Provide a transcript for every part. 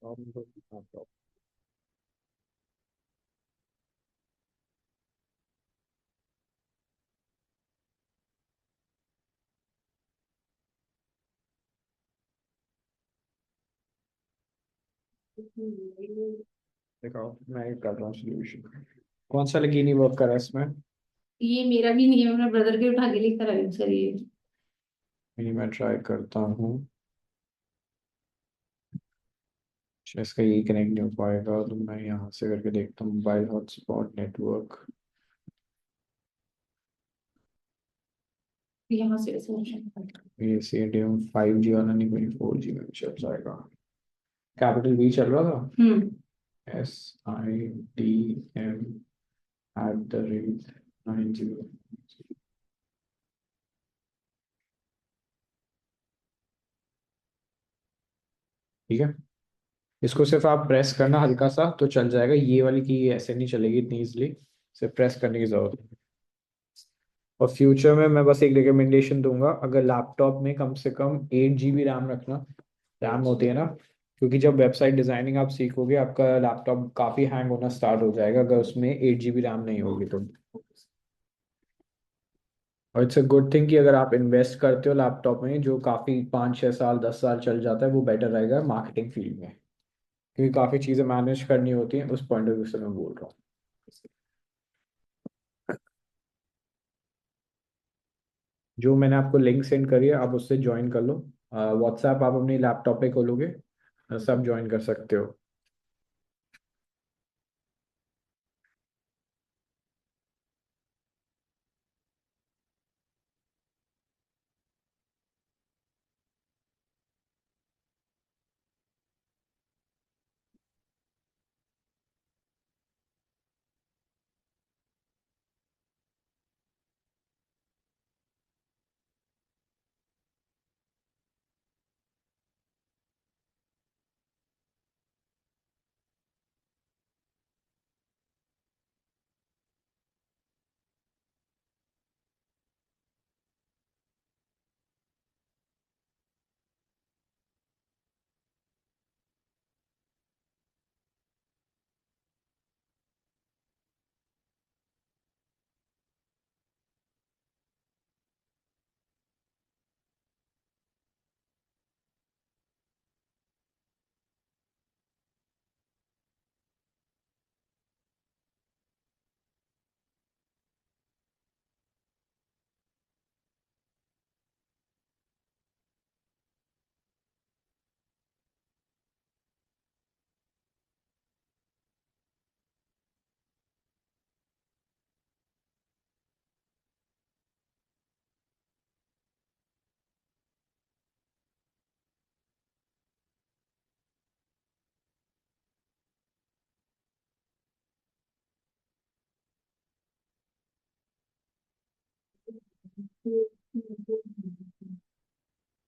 Laptop. दिखाओ, मैं कर रहा हूँ सोल्यूशन। कौन सा लगी नहीं वर्क करा इसमें? ये मेरा भी नहीं है, मेरा ब्रदर के उठा के लेकर आई हूँ सर ये। नहीं, मैं ट्राई करता हूँ। अच्छा, इसका ये कनेक्ट नहीं हो पाएगा तो मैं यहाँ से करके देखता हूँ, मोबाइल हॉटस्पॉट नेटवर्क। यहाँ से सोच। ये सी डी एम 5G वाला नहीं, कोई 4G में भी चल जाएगा। कैपिटल बी चल रहा था। हम्म। SIDM@90। ठीक है। इसको सिर्फ आप प्रेस करना हल्का सा तो चल जाएगा, ये वाली की ऐसे नहीं चलेगी इतनी इजली। सिर्फ प्रेस करने की जरूरत है। और फ्यूचर में मैं बस एक रिकमेंडेशन दूंगा, अगर लैपटॉप में कम से कम 8 GB रैम रखना। रैम होती है ना, क्योंकि जब वेबसाइट डिजाइनिंग आप सीखोगे आपका लैपटॉप काफी हैंग होना स्टार्ट हो जाएगा अगर उसमें 8 GB रैम नहीं होगी तो। और इट्स अ गुड थिंग कि अगर आप इन्वेस्ट करते हो लैपटॉप में जो काफी 5 6 साल 10 साल चल जाता है, वो बेटर रहेगा मार्केटिंग फील्ड में। क्योंकि काफी चीजें मैनेज करनी होती हैं, उस पॉइंट ऑफ व्यू से मैं बोल रहा हूँ। जो मैंने आपको लिंक सेंड करी है आप उससे ज्वाइन कर लो। व्हाट्सएप आप अपने लैपटॉप पे खोलोगे, सब ज्वाइन कर सकते हो।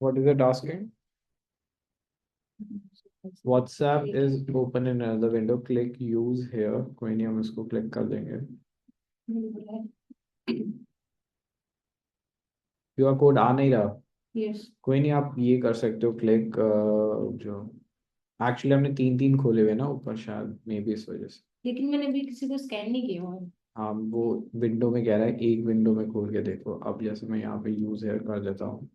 What is the task? WhatsApp is open in another window, click use hair. कोई नहीं, हम इसको क्लिक कर देंगे। क्यूआर कोड आ नहीं रहा। यस। कोई नहीं, आप ये कर सकते हो क्लिक। जो एक्चुअली हमने तीन तीन खोले हुए ना ऊपर, शायद मे बी इस वजह से। लेकिन मैंने अभी किसी को स्कैन नहीं किया हुआ है। हाँ, वो विंडो में कह रहा है, एक विंडो में खोल के देखो। अब जैसे मैं यहाँ पे यूज हेयर कर देता हूँ,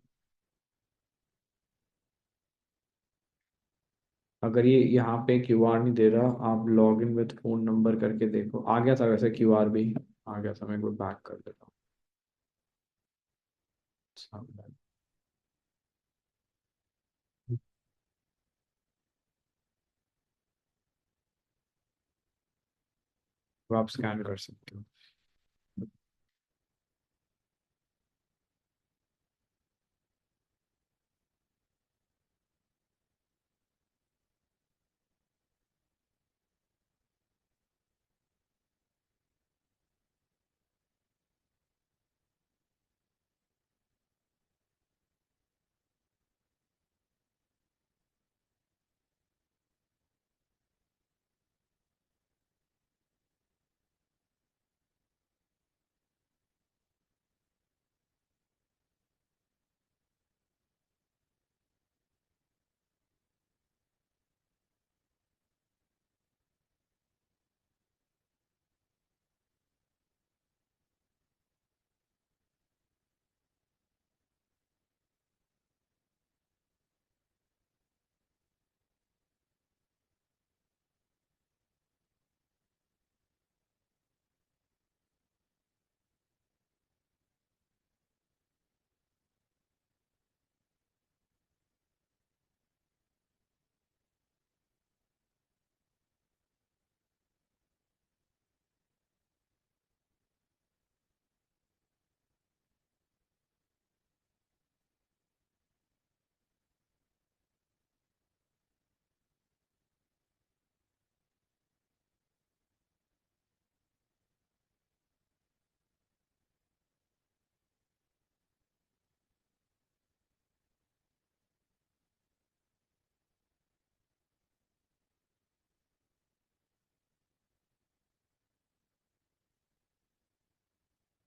अगर ये यहाँ पे क्यूआर नहीं दे रहा, आप log in with phone number करके देखो। आ गया था वैसे, क्यूआर भी आ गया था। मैं को बैक कर देता हूँ। वो आप स्कैन कर सकते हो।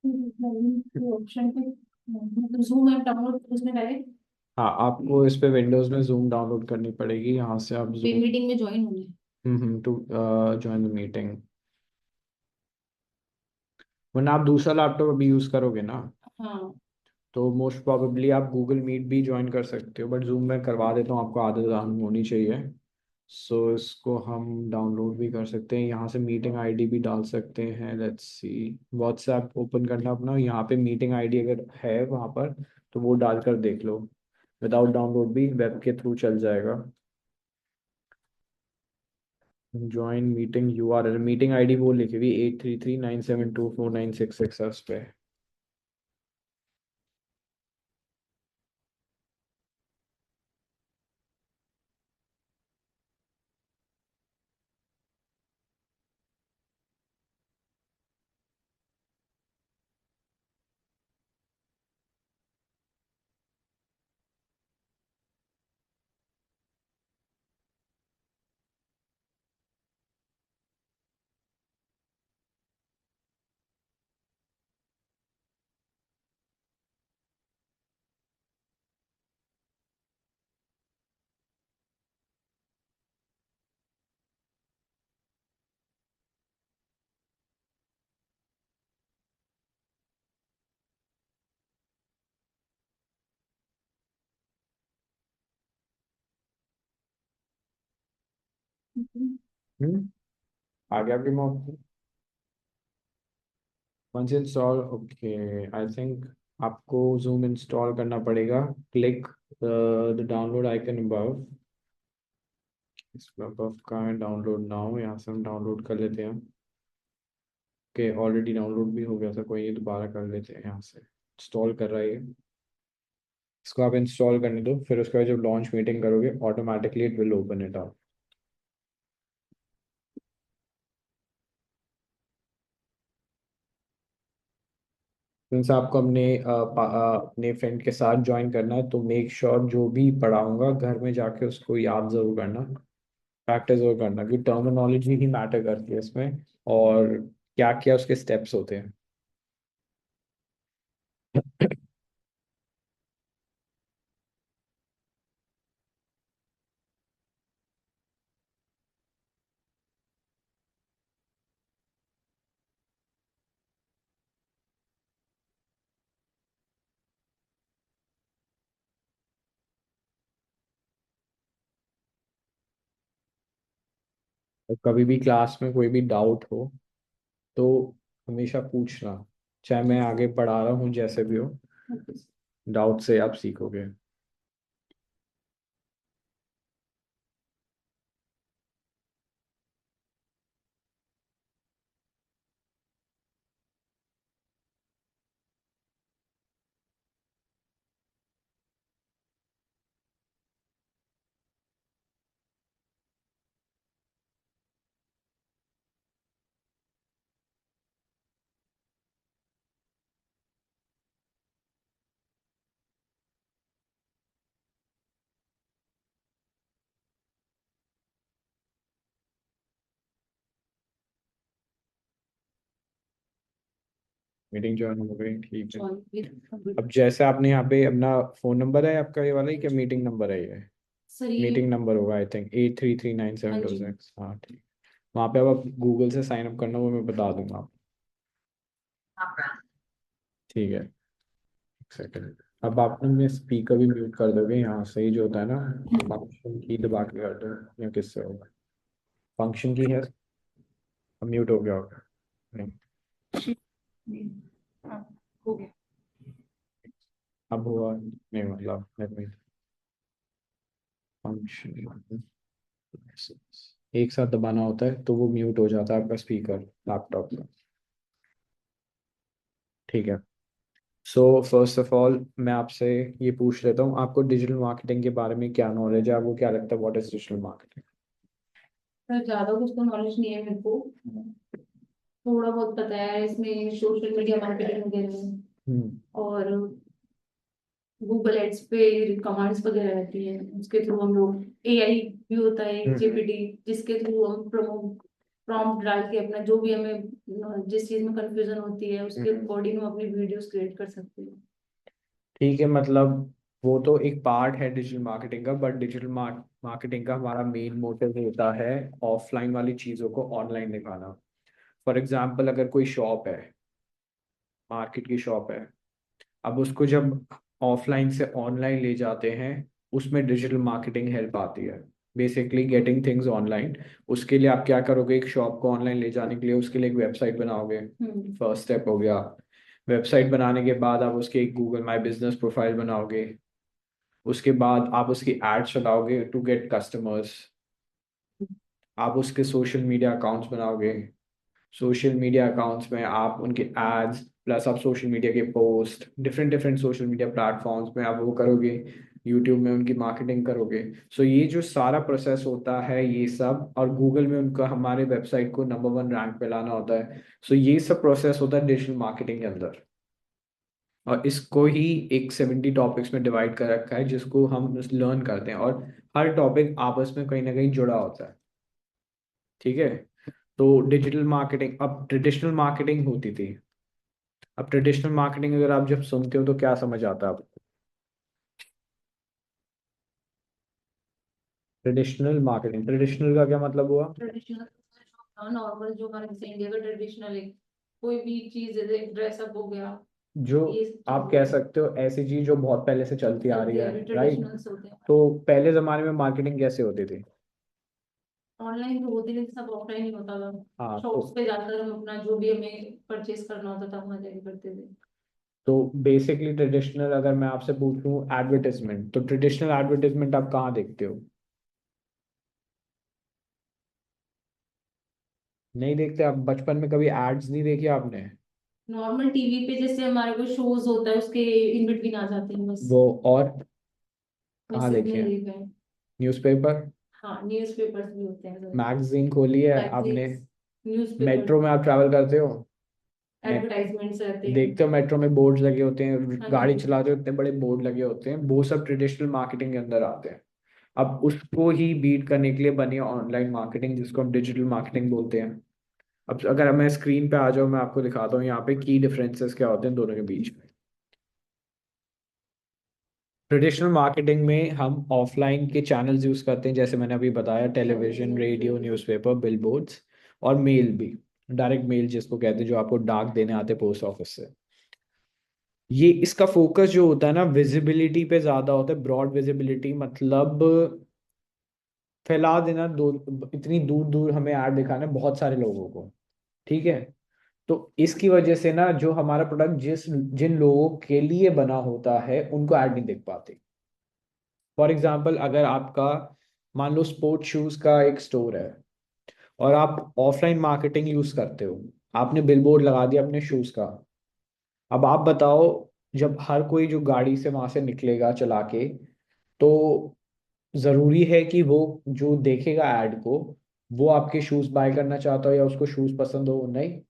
ऑप्शन पे जूम ऐप डाउनलोड उसमें पहले हाँ, आपको इस पे विंडोज में जूम डाउनलोड करनी पड़ेगी, यहाँ से आप वे जूम। मीटिंग में ज्वाइन होना है। To join the meeting. वरना आप दूसरा लैपटॉप अभी यूज़ करोगे ना, हाँ। तो मोस्ट प्रोबेबली आप गूगल मीट भी ज्वाइन कर सकते हो, बट जूम में करवा देता हूँ, आपको आदत होनी चाहिए। सो इसको हम डाउनलोड भी कर सकते हैं, यहाँ से मीटिंग आईडी भी डाल सकते हैं। लेट्स सी, व्हाट्सएप ओपन करना अपना, यहाँ पे मीटिंग आईडी अगर है वहाँ पर तो वो डालकर देख लो। विदाउट डाउनलोड भी वेब के थ्रू चल जाएगा। Join meeting URL, meeting ID वो लिखी हुई 8339724966 है उस पे। हम्म, आ गया आपके mob. Once install, okay, I think आपको जूम इंस्टॉल करना पड़ेगा। Click the download icon above. इसमें अबव का है डाउनलोड नाउ, यहाँ से हम डाउनलोड कर लेते हैं। ओके, ऑलरेडी डाउनलोड भी हो गया था, कोई नहीं, दोबारा कर लेते हैं। यहाँ से इंस्टॉल कर रहा है ये। इसको आप इंस्टॉल करने दो, फिर उसके बाद जब लॉन्च मीटिंग करोगे automatically it will open it up. Since आपको अपने फ्रेंड के साथ ज्वाइन करना है, तो मेक श्योर जो भी पढ़ाऊंगा घर में जाके उसको याद जरूर करना, प्रैक्टिस जरूर करना, क्योंकि टर्मिनोलॉजी ही मैटर करती है इसमें, और क्या क्या उसके स्टेप्स होते हैं। और कभी भी क्लास में कोई भी डाउट हो तो हमेशा पूछना, चाहे मैं आगे पढ़ा रहा हूँ, जैसे भी हो, डाउट से आप सीखोगे। मीटिंग ज्वाइन हो गई, ठीक है। अब जैसे आपने यहाँ पे अपना फोन नंबर है आपका, ये वाला ही, क्या मीटिंग नंबर है ये? सर ये मीटिंग नंबर होगा I think, eight three three nine हाँ सेवन टू जी। सिक्स हाँ ठीक। वहाँ पे अब आप गूगल से साइन अप करना, वो मैं बता दूंगा आपको। ठीक है, एक सेकंड। अब आप अपने स्पीकर भी म्यूट कर दोगे यहाँ से ही, जो होता है ना, फंक्शन की दबा के कर दो, या किससे होगा? फंक्शन की है, अब म्यूट हो गया होगा। नहीं, हाँ, हो गया। अब हुआ नहीं, मतलब let me- फंक्शन एक साथ दबाना होता है तो वो म्यूट हो जाता है आपका स्पीकर लैपटॉप का। ठीक है। सो फर्स्ट ऑफ ऑल मैं आपसे ये पूछ लेता हूँ, आपको डिजिटल मार्केटिंग के बारे में क्या नॉलेज है? आपको क्या लगता है, what is digital marketing? Sir ज्यादा कुछ तो नॉलेज नहीं है मेरे को, थोड़ा बहुत पता है इसमें सोशल मीडिया मार्केटिंग वगैरह हम्म। और गूगल एड्स पे कमांड्स वगैरह रहती है, उसके थ्रू हम लोग एआई भी होता है हम्म। जेपीटी, जिसके थ्रू हम प्रमोट प्रॉम्प्ट डाल के अपना जो भी हमें जिस चीज में कंफ्यूजन होती है उसके हम्म। अकॉर्डिंग हम अपनी वीडियोस क्रिएट कर सकते हैं। ठीक है, मतलब वो तो एक पार्ट है डिजिटल मार्केटिंग का, बट डिजिटल मार्केटिंग का हमारा मेन मोटिव होता है ऑफलाइन वाली चीज़ों को ऑनलाइन दिखाना। फॉर एग्जाम्पल, अगर कोई शॉप है, मार्केट की शॉप है, अब उसको जब ऑफलाइन से ऑनलाइन ले जाते हैं, उसमें डिजिटल मार्केटिंग हेल्प आती है, बेसिकली गेटिंग थिंग्स ऑनलाइन। उसके लिए आप क्या करोगे, एक शॉप को ऑनलाइन ले जाने के लिए उसके लिए एक वेबसाइट बनाओगे। हम्म। फर्स्ट स्टेप हो गया। वेबसाइट बनाने के बाद आप उसके एक गूगल माई बिजनेस प्रोफाइल बनाओगे। उसके बाद आप उसकी एड चलाओगे टू गेट कस्टमर्स। आप उसके सोशल मीडिया अकाउंट्स बनाओगे। सोशल मीडिया अकाउंट्स में आप उनके एड्स प्लस आप सोशल मीडिया के post different different social media platforms में आप वो करोगे। यूट्यूब में उनकी मार्केटिंग करोगे। सो ये जो सारा प्रोसेस होता है ये सब, और गूगल में उनका हमारे वेबसाइट को नंबर 1 रैंक पे लाना होता है। सो ये सब प्रोसेस होता है डिजिटल मार्केटिंग के अंदर। और इसको ही एक 70 टॉपिक्स में डिवाइड कर रखा है जिसको हम लर्न करते हैं, और हर टॉपिक आपस में कहीं ना कहीं जुड़ा होता है। ठीक है। तो डिजिटल मार्केटिंग, अब ट्रेडिशनल मार्केटिंग होती थी। अब ट्रेडिशनल मार्केटिंग अगर आप जब सुनते हो तो क्या समझ आता है आपको? ट्रेडिशनल मार्केटिंग, ट्रेडिशनल का क्या मतलब हुआ? ट्रेडिशनल नॉर्मल जो हमारे जैसे इंडिया का ट्रेडिशनल है, कोई भी चीज जैसे ड्रेसअप हो गया, जो ये सब आप चीजें कह सकते हो ऐसी चीज जो बहुत पहले से चलती आ रही चलती है, आ रही राइट। ट्रेडिशनल्स होते हैं। तो पहले जमाने में मार्केटिंग कैसे होती थी? ऑनलाइन तो होती नहीं थी, सब ऑफलाइन ही होता था। हाँ शॉप्स पे जाकर हम अपना जो भी हमें परचेज करना होता था वहां जाके करते थे। तो बेसिकली ट्रेडिशनल, अगर मैं आपसे पूछूं एडवर्टाइजमेंट, तो ट्रेडिशनल एडवर्टाइजमेंट आप कहाँ देखते हो? नहीं देखते? आप बचपन में कभी एड्स नहीं देखे आपने? नॉर्मल टीवी पे जैसे हमारे कोई शोज होता है उसके इन बिटवीन आ जाते हैं बस। वो और कहाँ वैसे देखे नहीं हैं? देखा है। न्यूज़पेपर, हाँ, न्यूज़पेपर्स भी होते हैं। मैगजीन खोली है आपने? मैगजीन्स, न्यूज़पेपर, मेट्रो में आप ट्रैवल करते हो? एडवर्टाइजमेंट्स रहते हैं। देखते हो मेट्रो में बोर्ड लगे होते हैं, हाँ गाड़ी जी। चलाते हो इतने बड़े बोर्ड लगे होते हैं, वो सब ट्रेडिशनल मार्केटिंग के अंदर आते हैं। अब उसको ही बीट करने के लिए बनी ऑनलाइन मार्केटिंग जिसको हम डिजिटल मार्केटिंग बोलते हैं। अब अगर मैं स्क्रीन पे आ जाऊँ, मैं आपको दिखाता हूँ यहाँ पे की डिफरेंसेस क्या होते हैं दोनों के बीच में। ट्रेडिशनल मार्केटिंग में हम ऑफलाइन के चैनल्स यूज करते हैं, जैसे मैंने अभी बताया, television, television, radio, radio. Newspaper, billboards, और मेल भी। डायरेक्ट मेल जिसको कहते हैं, जो आपको डाक देने आते हैं पोस्ट ऑफिस से। ये इसका फोकस जो होता है ना, विजिबिलिटी पे ज्यादा होता है, ब्रॉड विजिबिलिटी, मतलब फैला देना, दो इतनी दूर दूर हमें ऐड दिखाना है बहुत सारे लोगों को। ठीक है। तो इसकी वजह से ना, जो हमारा प्रोडक्ट जिन लोगों के लिए बना होता है उनको ऐड नहीं दिख पाते। फॉर एग्जाम्पल, अगर आपका मान लो स्पोर्ट्स शूज का एक स्टोर है, और आप ऑफलाइन मार्केटिंग यूज करते हो, आपने बिलबोर्ड लगा दिया अपने शूज का। अब आप बताओ, जब हर कोई जो गाड़ी से वहां से निकलेगा चला के, तो जरूरी है कि वो जो देखेगा ऐड को, वो आपके शूज बाय करना चाहता हो या उसको शूज पसंद हो? नहीं।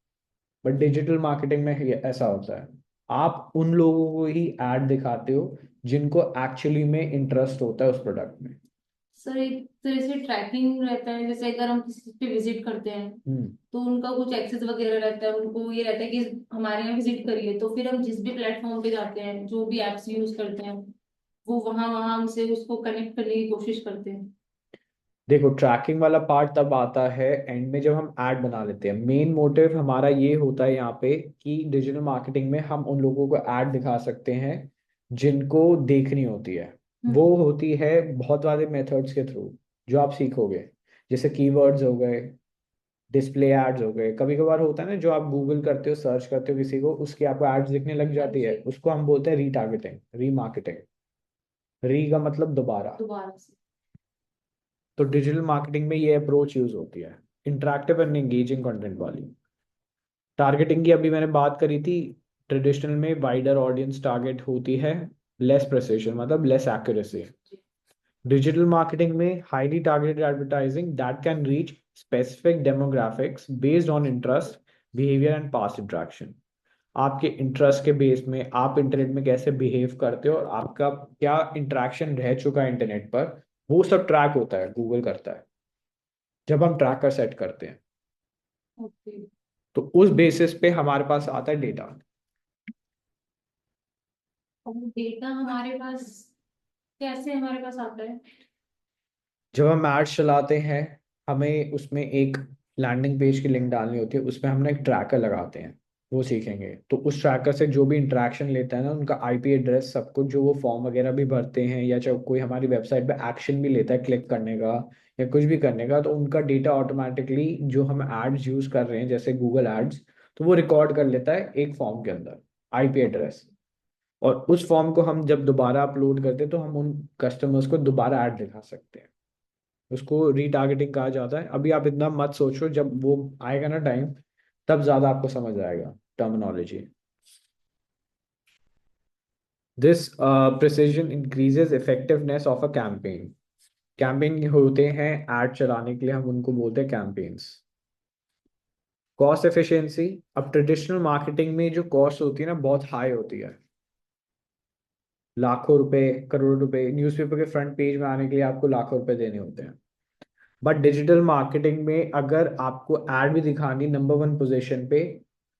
बट डिजिटल मार्केटिंग में ऐसा होता है। आप उन लोगों को ही ऐड दिखाते हो जिनको एक्चुअली में इंटरेस्ट होता है उस प्रोडक्ट में। सर एक तरह से ट्रैकिंग रहता है, जैसे अगर हम किसी पे विजिट करते हैं हम्म। तो उनका कुछ एक्सेस वगैरह रहता है, उनको ये रहता है कि हमारे यहाँ विजिट करिए, तो फिर हम जिस भी प्लेटफॉर्म पे जाते हैं जो भी एप्स यूज करते हैं वो वहां वहां हमसे उसको कनेक्ट करने की कोशिश करते हैं। देखो, ट्रैकिंग वाला पार्ट तब आता है एंड में जब हम ऐड बना लेते हैं। मेन मोटिव हमारा ये होता है यहाँ पे कि डिजिटल मार्केटिंग में हम उन लोगों को ऐड दिखा सकते हैं जिनको देखनी होती है। वो हम्म। होती है बहुत सारे मेथड्स के थ्रू जो आप सीखोगे, जैसे कीवर्ड्स हो गए, डिस्प्ले एड्स हो गए। कभी कभार होता है ना, जो आप गूगल करते हो, सर्च करते हो किसी को, उसकी आपको एड्स दिखने लग हाँ जाती है, जी। उसको हम बोलते हैं रीटारगेटिंग, रीमार्केटिंग। री का मतलब दोबारा। दोबारा से। तो डिजिटल मार्केटिंग में ये अप्रोच यूज होती है, इंटरेक्टिव एंड एंगेजिंग कंटेंट वाली। टारगेटिंग की अभी मैंने बात करी थी। ट्रेडिशनल में वाइडर ऑडियंस टारगेट होती है, लेस प्रेसिशन मतलब लेस एक्यूरेसी। डिजिटल मार्केटिंग में highly targeted advertising that can reach specific demographics based on interest, behaviour and past interaction. आपके इंटरेस्ट के बेस में आप इंटरनेट में कैसे बिहेव करते हो और आपका क्या इंटरेक्शन रह चुका है इंटरनेट पर, वो सब ट्रैक होता है, गूगल करता है जब हम ट्रैकर सेट करते हैं। ओके। तो उस बेसिस पे हमारे पास आता है डेटा। और डेटा हमारे पास कैसे हमारे पास आता है? जब हम एड्स चलाते हैं, हमें उसमें एक लैंडिंग पेज की लिंक डालनी होती है, उसमें हमने एक ट्रैकर लगाते हैं। वो सीखेंगे तो उस ट्रैकर से जो भी इंटरेक्शन लेता है ना, उनका आईपी एड्रेस, सब कुछ, जो वो फॉर्म वगैरह भी भरते हैं या चाहे कोई हमारी वेबसाइट पे एक्शन भी लेता है क्लिक करने का या कुछ भी करने का, तो उनका डेटा ऑटोमेटिकली जो हम एड्स यूज कर रहे हैं जैसे गूगल एड्स, तो वो रिकॉर्ड कर लेता है एक फॉर्म के अंदर, आईपी एड्रेस। और उस फॉर्म को हम जब दोबारा अपलोड करते हैं तो हम उन कस्टमर्स को दोबारा ऐड दिखा सकते हैं। उसको रीटारगेटिंग कहा जाता है। अभी आप इतना मत सोचो, जब वो आएगा ना टाइम, तब ज्यादा आपको समझ आएगा terminology. This precision increases effectiveness of a campaign. Campaign होते हैं एड चलाने के लिए, हम उनको बोलते हैं कैंपेन्स। Cost efficiency. अब ट्रेडिशनल मार्केटिंग में जो कॉस्ट होती है ना, बहुत हाई होती है। लाखों रुपए, करोड़ रुपए, न्यूज़पेपर के फ्रंट पेज में आने के लिए आपको लाखों रुपए देने होते हैं। बट डिजिटल मार्केटिंग में अगर आपको एड भी दिखानी नंबर वन पोजीशन पे,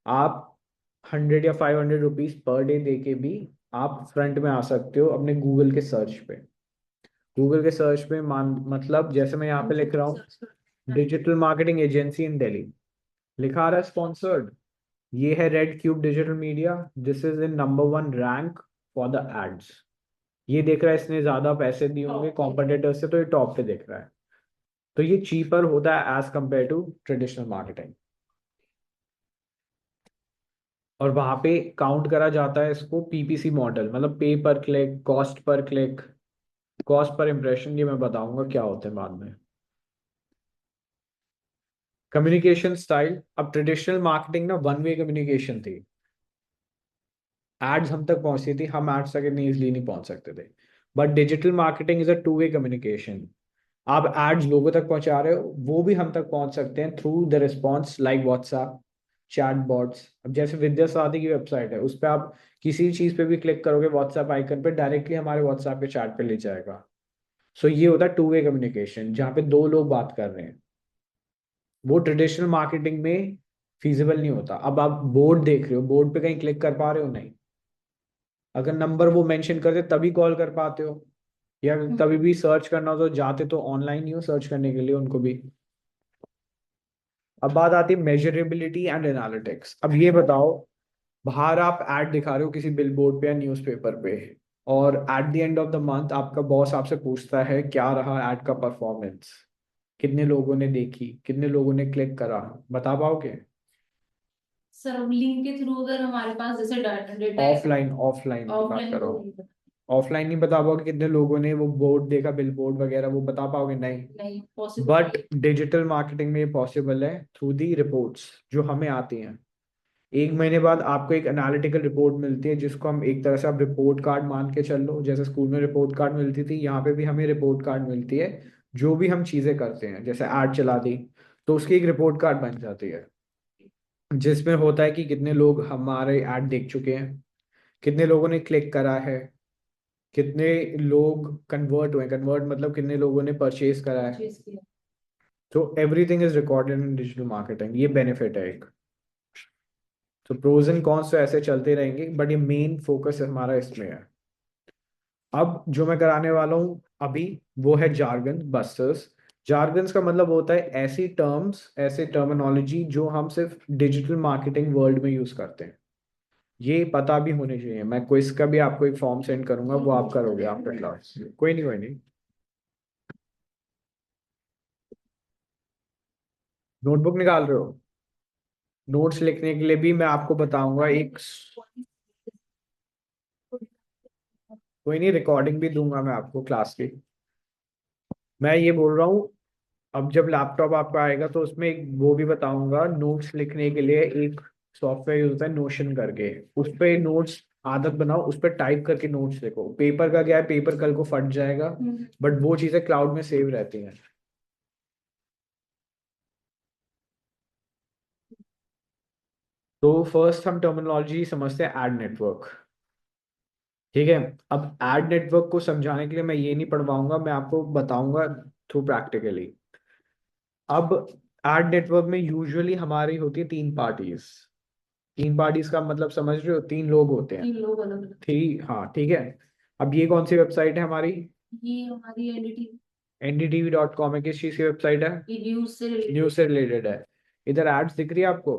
आप 100 या 500 रुपीज पर डे दे के भी आप फ्रंट में आ सकते हो अपने गूगल के सर्च पे। गूगल के सर्च पे मान मतलब जैसे मैं यहाँ पे लिख रहा हूँ, digital marketing agency in Delhi, लिखा आ रहा है स्पॉन्सर्ड। ये है Red Cube digital media, this is in number one rank for the ads. ये देख रहा है इसने ज्यादा पैसे दिए होंगे कॉम्पिटिटर से, तो ये टॉप पे देख रहा है। तो ये चीपर होता है as compare to traditional marketing. और वहां पे काउंट करा जाता है इसको पीपीसी मॉडल, मतलब पे पर click, cost per click, cost per impression. ये मैं बताऊंगा क्या होते हैं बाद में। Communication style. अब ट्रेडिशनल मार्केटिंग ना वन वे कम्युनिकेशन थी। एड्स हम तक पहुंचती थी, हम एड्स तक इतनी इजिली नहीं पहुंच सकते थे। But digital marketing is a two way communication. आप एड्स लोगों तक पहुंचा रहे हो, वो भी हम तक पहुंच सकते हैं through the response like WhatsApp, chat bots. अब जैसे विद्या सादी की वेबसाइट है, उस पर आप किसी चीज पे भी क्लिक करोगे व्हाट्सएप आइकन पे, डायरेक्टली हमारे व्हाट्सएप के चैट पे ले जाएगा। सो ये होता है टू वे कम्युनिकेशन, जहाँ पे दो लोग बात कर रहे हैं। वो ट्रेडिशनल मार्केटिंग में फिजिबल नहीं होता। अब आप बोर्ड देख रहे हो, बोर्ड पे कहीं क्लिक कर पा रहे हो? नहीं। अगर नंबर वो मेंशन करते तभी कॉल कर पाते हो, या कभी भी सर्च करना हो तो जाते तो ऑनलाइन ही हो सर्च करने के लिए उनको भी। अब बात आती है मेजरेबिलिटी एंड एनालिटिक्स। अब ये बताओ, बाहर आप ऐड दिखा रहे हो किसी बिलबोर्ड पे या न्यूज़पेपर पे, और at the end of the month आपका बॉस आपसे पूछता है क्या रहा ऐड का परफॉर्मेंस, कितने लोगों ने देखी, कितने लोगों ने क्लिक करा, बता पाओगे? सर लिंक के थ्रू अगर हमारे पास जैसे डाटा डेटा है ऑफलाइन, ऑफलाइन की बात ऑफलाइन करो। तो नहीं पता। ऑफलाइन नहीं बता पाओगे कितने लोगों ने वो बोर्ड देखा, बिलबोर्ड वगैरह, वो बता पाओगे? नहीं। नहीं पॉसिबल बट नहीं। डिजिटल मार्केटिंग में ये पॉसिबल है थ्रू दी रिपोर्ट्स जो हमें आती हैं। एक महीने बाद आपको एक एनालिटिकल रिपोर्ट मिलती है, जिसको हम एक तरह से आप रिपोर्ट कार्ड मान के चल लो। जैसे स्कूल में रिपोर्ट कार्ड मिलती थी, यहाँ पे भी हमें रिपोर्ट कार्ड मिलती है। जो भी हम चीजें करते हैं, जैसे ऐड चला दी, तो उसकी एक रिपोर्ट कार्ड बन जाती है, जिसमें होता है कि कितने लोग हमारे ऐड देख चुके हैं, कितने लोगों ने क्लिक करा है, कितने लोग कन्वर्ट हुए, कन्वर्ट मतलब कितने लोगों ने परचेज करा है। परचेज किया। तो everything is recorded in digital marketing. ये बेनिफिट है एक। तो प्रोज एंड कॉन्स तो ऐसे चलते रहेंगे, बट ये मेन फोकस हमारा इसमें है। अब जो मैं कराने वाला हूँ अभी, वो है जार्गन बस्टर्स। जार्गन्स का मतलब होता है ऐसी टर्म्स, ऐसे टर्मिनोलॉजी जो हम सिर्फ डिजिटल मार्केटिंग वर्ल्ड में यूज करते हैं। ये पता भी होने चाहिए। मैं क्विज का भी आपको एक फॉर्म सेंड करूंगा, वो आप करोगे आफ्टर क्लास। कोई नहीं, कोई नहीं। नोटबुक निकाल रहे हो? नोट्स लिखने के लिए भी मैं आपको बताऊंगा एक। कोई नहीं, रिकॉर्डिंग भी दूंगा मैं आपको क्लास की। मैं ये बोल रहा हूँ, अब जब लैपटॉप आपका आएगा तो उसमें एक वो भी बताऊंगा, नोट्स लिखने के लिए एक सॉफ्टवेयर यूज होता है नोशन करके। उस पे नोट्स आदत बनाओ, उस पर टाइप करके नोट्स लिखो। पेपर का क्या है, पेपर कल को फट जाएगा, बट वो चीजें क्लाउड में सेव रहती हैं। तो फर्स्ट हम टर्मिनोलॉजी समझते हैं एड नेटवर्क। ठीक है। अब एड नेटवर्क को समझाने के लिए मैं ये नहीं पढ़वाऊंगा, मैं आपको बताऊंगा थ्रू प्रैक्टिकली। अब एड नेटवर्क में यूजुअली हमारी होती है तीन पार्टीज। तीन पार्टीज का मतलब समझ रहे हो, तीन लोग होते हैं। 3 लोग अलग अलग। हाँ ठीक है। अब ये कौन सी वेबसाइट है हमारी? ये हमारी एनडीटी, ndtv.com है, किस चीज की वेबसाइट है? ये न्यूज से रिलेटेड। न्यूज से रिलेटेड है। इधर एड्स दिख रही है आपको?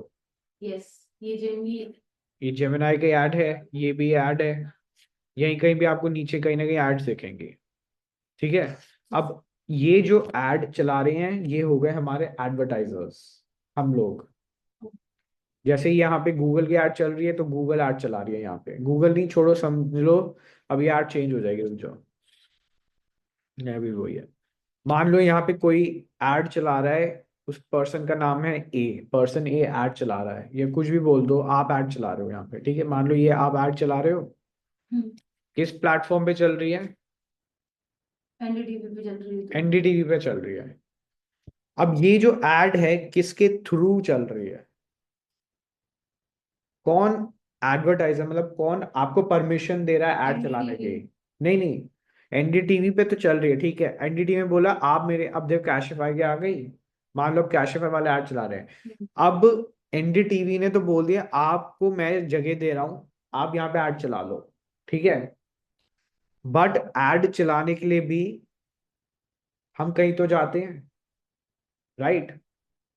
यस, ये जेमिनी। ये जेमिनाई की ऐड है, ये भी ऐड है। यहीं कहीं भी आपको नीचे कहीं ना कहीं एड्स दिखेंगे। ठीक है। अब ये जो एड चला रहे हैं ये हो गए हमारे एडवर्टाइजर्स, हम लोग। जैसे ही यहाँ पे गूगल की ऐड चल रही है तो गूगल ऐड चला रही है यहाँ पे, गूगल नहीं छोड़ो समझ लो। अब ये ऐड चेंज हो जाएगी, रुक जाओ। नहीं भी वही है। मान लो यहाँ पे कोई ऐड चला रहा है, उस पर्सन का नाम है ए, पर्सन ए ऐड चला रहा है, या कुछ भी बोल दो, आप ऐड चला रहे हो यहाँ पे, ठीक है, मान लो ये आप ऐड चला रहे हो। किस प्लेटफॉर्म पे चल रही है? एनडीटीवी पे चल रही है तो। एनडीटीवी पे चल रही है। अब ये जो ऐड है किसके थ्रू चल रही है? कौन एडवर्टाइजर, मतलब कौन आपको परमिशन दे रहा है ऐड चलाने की? एनडीटीवी। नहीं नहीं, एनडीटीवी पे तो चल रही है, ठीक है। एनडीटीवी में बोला आप मेरे, अब देखो कैशिफाई की आ गई। मान लो कैशिफाई वाले ऐड चला रहे हैं। अब एनडीटीवी ने तो बोल दिया आपको मैं जगह दे रहा हूं, आप यहाँ पे ऐड चला लो, ठीक है। बट ऐड चलाने के लिए भी हम कहीं तो जाते हैं, राइट?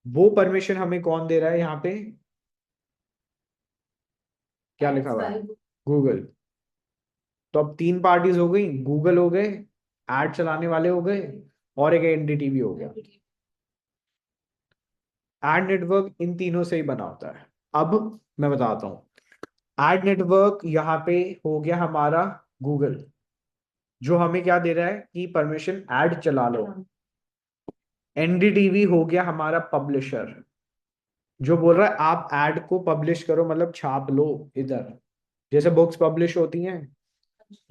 वो परमिशन हमें कौन दे रहा है यहाँ पे? क्या लिखा एड्स हुआ है? By Google. तो अब तीन पार्टीज हो गई, गूगल हो गए, ऐड चलाने वाले हो गए, और एक एनडीटीवी हो गया। एनडीटीवी। एड नेटवर्क इन तीनों से ही बना होता है। अब मैं बताता हूँ। एड नेटवर्क यहाँ पे हो गया हमारा गूगल, जो हमें क्या दे रहा है कि परमिशन ऐड चला लो। एनडीटीवी हो गया हमारा पब्लिशर, जो बोल रहा है आप ऐड को पब्लिश करो, मतलब छाप लो इधर। जैसे बुक्स पब्लिश होती हैं,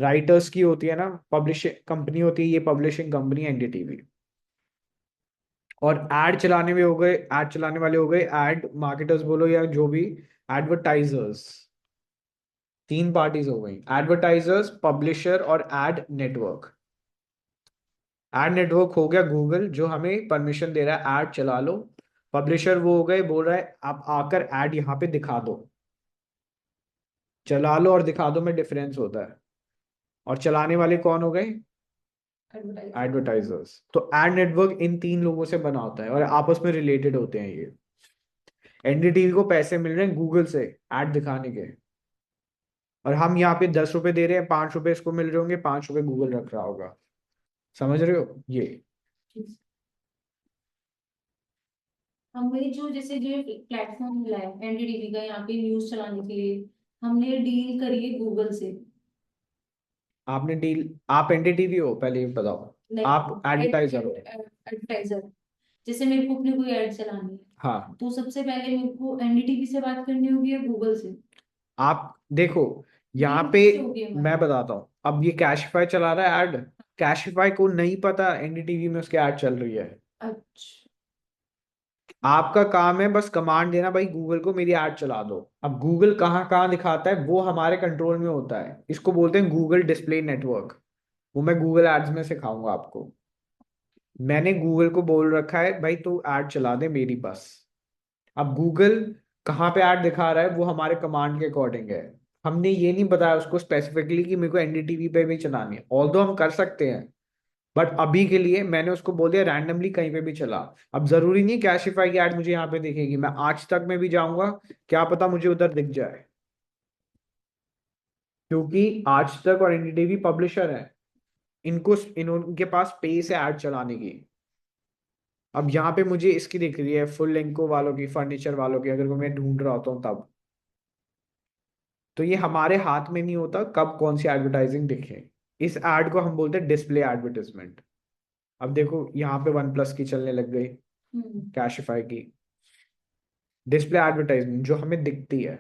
राइटर्स की होती है ना, पब्लिश कंपनी होती है, ये पब्लिशिंग कंपनी एनडीटीवी। और एड चलाने में हो गए, एड चलाने वाले हो गए एड मार्केटर्स बोलो या जो भी, एडवर्टाइजर्स। तीन पार्टीज हो गई, एडवर्टाइजर्स, पब्लिशर और एड नेटवर्क। एड नेटवर्क हो गया गूगल, जो हमें परमिशन दे रहा है ऐड चला लो। पब्लिशर वो हो गए, बोल रहा है आप आकर ऐड यहाँ पे दिखा दो, चला लो और दिखा दो में डिफरेंस होता है। और चलाने वाले कौन हो गए? एडवर्टाइजर। एडवर्टाइजर्स। तो एड नेटवर्क इन तीन लोगों से बना होता है और आपस में रिलेटेड होते हैं ये। एनडीटीवी को पैसे मिल रहे हैं गूगल से ऐड दिखाने के, और हम यहाँ पे 10 रुपए दे रहे हैं, 5 रुपए इसको मिल रहे होंगे, 5 रुपए गूगल रख रहा होगा। समझ रहे हो ये? हमें जो जैसे जो प्लेटफॉर्म मिला है एनडीटीवी का यहाँ पे न्यूज चलाने के लिए, हमने डील करी है गूगल से। आपने डील, आप एनडीटीवी हो पहले ये बताओ? आप एडवर्टाइजर हो? एडवर्टाइजर। जैसे मेरे को अपनी कोई ऐड चलानी है, हाँ। तो सबसे पहले मेरे को एनडीटीवी से बात करनी होगी या गूगल से? आप देखो यहाँ डील पे, किससे होगी मैं हमारी? बताता हूँ। अब ये कैशिफाई चला रहा है ऐड, कैशिफाई को नहीं पता एनडीटीवी में उसकी ऐड चल रही है। अच्छा। आपका काम है बस कमांड देना, भाई गूगल को मेरी ऐड चला दो। अब गूगल कहाँ कहाँ दिखाता है वो हमारे कंट्रोल में होता है, इसको बोलते हैं गूगल डिस्प्ले नेटवर्क। वो मैं गूगल एड्स में सिखाऊंगा आपको। मैंने गूगल को बोल रखा है भाई तू ऐड चला दे मेरी बस। अब गूगल कहाँ पे ऐड दिखा रहा है वो हमारे कमांड के अकॉर्डिंग है। हमने ये नहीं बताया उसको स्पेसिफिकली कि मेरे को एनडीटीवी पे भी चलानी है, ऑल्दो हम कर सकते हैं। बट अभी के लिए मैंने उसको बोल दिया रैंडमली कहीं पे भी चला। अब जरूरी नहीं कैशिफाई की ऐड मुझे यहाँ पे दिखेगी, मैं आज तक में भी जाऊंगा, क्या पता मुझे उधर दिख जाए, क्योंकि आज तक और एनडीटीवी पब्लिशर है, इनको इनके पास स्पेस है ऐड चलाने की। अब यहाँ पे मुझे इसकी दिख रही है फुल लिंको वालों की, फर्नीचर वालों की, अगर वो मैं ढूंढ रहा होता हूँ तब। तो ये हमारे हाथ में नहीं होता कब कौन सी एडवर्टाइजिंग दिखे। इस ऐड को हम बोलते हैं डिस्प्ले एडवर्टाइजमेंट। अब देखो यहाँ पे वन प्लस की चलने लग गई, हम्म। कैशिफाई की डिस्प्ले एडवर्टाइजमेंट जो हमें दिखती है।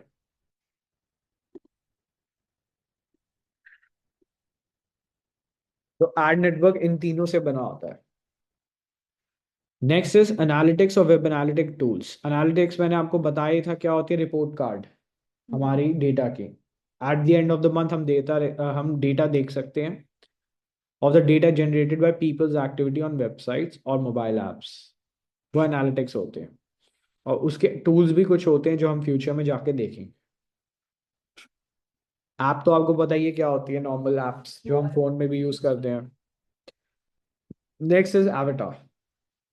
तो एड नेटवर्क इन तीनों से बना होता है। नेक्स्ट इज एनालिटिक्स और वेब एनालिटिक टूल्स। एनालिटिक्स मैंने आपको बताया ही था क्या होती है, रिपोर्ट कार्ड हमारी डेटा की। At the end of the month हम डेटा देख सकते हैं of the data generated by people's activity on websites or mobile apps. वो एनालिटिक्स होते हैं। और उसके टूल्स भी कुछ होते हैं जो हम फ्यूचर में जाके देखेंगे। ऐप तो आपको पता ही है क्या होती है, नॉर्मल एप्स जो हम फोन में भी यूज करते हैं। Next is avatar.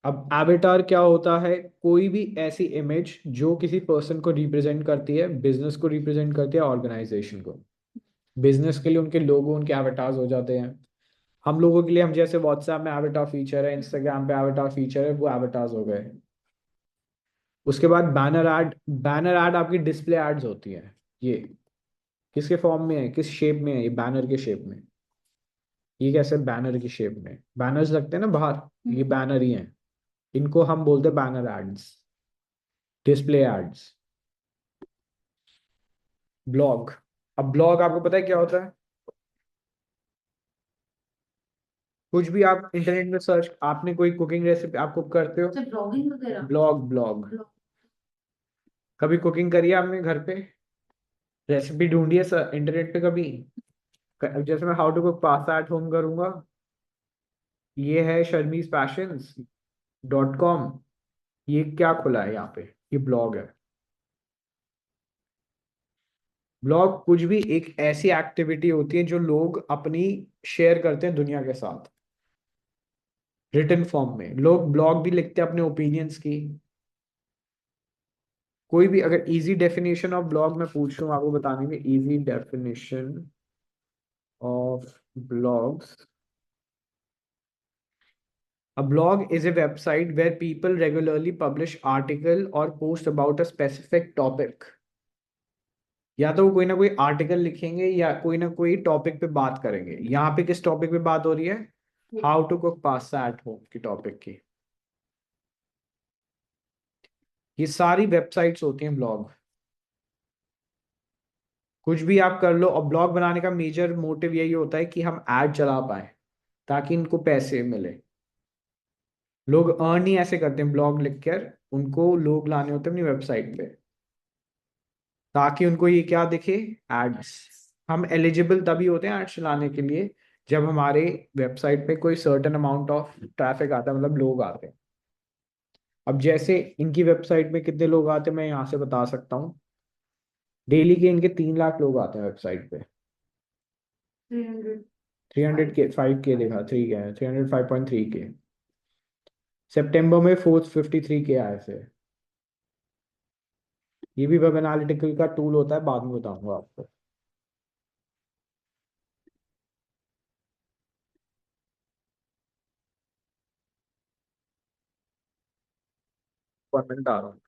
अब एवेटार क्या होता है? कोई भी ऐसी इमेज जो किसी पर्सन को रिप्रेजेंट करती है, बिजनेस को रिप्रेजेंट करती है, ऑर्गेनाइजेशन को। बिजनेस के लिए उनके लोगो, उनके एवेटार्स हो जाते हैं। हम लोगों के लिए, हम जैसे व्हाट्सएप में एवेटार फीचर है, इंस्टाग्राम पे एवेटार फीचर है, वो एवेटार्स हो गए। उसके बाद बैनर ऐड। बैनर ऐड आपकी डिस्प्ले एड्स होती है। ये किसके फॉर्म में है, किस शेप में है? ये बैनर के शेप में। ये कैसे बैनर की शेप में? बैनर्स लगते हैं ना बाहर, ये बैनर ही हैं। इनको हम बोलते हैं banner ads, display ads. Blog. अब ब्लॉग आपको पता है क्या होता है? कुछ भी आप इंटरनेट में सर्च, आपने कोई कुकिंग रेसिपी, आप कुक करते हो, अच्छा ब्लॉगिंग वगैरह। Blog blog. कभी कुकिंग करी है आपने घर पे? रेसिपी ढूंढी है सर इंटरनेट पे कभी? जैसे मैं how to cook pasta at home करूंगा, ये है sharmispassions.com। ये क्या खुला है यहाँ पे? ये ब्लॉग है। ब्लॉग कुछ भी एक ऐसी एक्टिविटी होती है जो लोग अपनी शेयर करते हैं दुनिया के साथ, रिटन फॉर्म में। लोग ब्लॉग भी लिखते हैं अपने ओपिनियंस की। कोई भी अगर इजी डेफिनेशन ऑफ ब्लॉग मैं पूछ लूँ आपको बताने में, easy definition of blogs. A blog is a website where people regularly publish article or post about a specific topic। या तो वो कोई ना कोई आर्टिकल लिखेंगे या कोई ना कोई टॉपिक पे बात करेंगे। यहाँ पे किस टॉपिक पे बात हो रही है? How to cook pasta at home की टॉपिक की। ये सारी वेबसाइट्स होती हैं ब्लॉग। कुछ भी आप कर लो। और ब्लॉग बनाने का मेजर मोटिव यही होता है कि हम ऐड चला पाए ताकि इनको पैसे मिले। लोग अर्न ही ऐसे करते हैं ब्लॉग लिखकर, उनको लोग लाने होते हैं अपनी वेबसाइट पे ताकि उनको ये क्या दिखे, एड्स। हम एलिजिबल तभी होते हैं एड्स चलाने के लिए जब हमारे वेबसाइट पे कोई सर्टेन अमाउंट ऑफ ट्रैफिक आता है, मतलब लोग आते हैं। अब जैसे इनकी वेबसाइट में कितने लोग आते हैं मैं यहाँ से बता सकता हूँ। डेली के इनके 3 लाख लोग आते हैं वेबसाइट पे। 300। 300 के, 5 के देखा, 305.3 के। सितंबर में 453 के आए थे। ये भी वेब एनालिटिकल का टूल होता है, बाद में बताऊंगा आपको। पर मिनट आ रहा हूँ।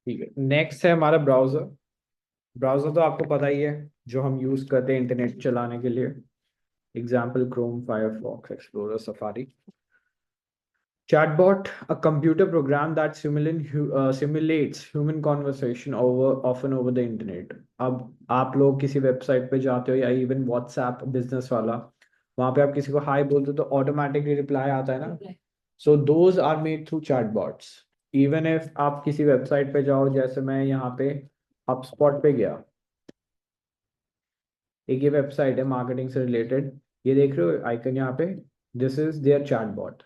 ठीक है, नेक्स्ट है हमारा ब्राउजर। ब्राउजर तो आपको पता ही है, जो हम यूज करते हैं इंटरनेट चलाने के लिए। Example Chrome, Firefox, explorer, safari. Chatbot, a computer program that simulates human conversation often over the internet. अब आप लोग किसी वेबसाइट पे जाते हो या इवन व्हाट्सएप बिजनेस वाला, वहां पे आप किसी को हाय बोलते हो तो ऑटोमेटिकली रिप्लाई आता है ना। So those are made through chatbots. Even if आप किसी वेबसाइट पे जाओ, जैसे मैं यहाँ पे HubSpot पे गया, एक ये वेबसाइट है मार्केटिंग से रिलेटेड, ये देख रहे हो आइकन यहाँ पे, दिस इज देयर चैटबॉट।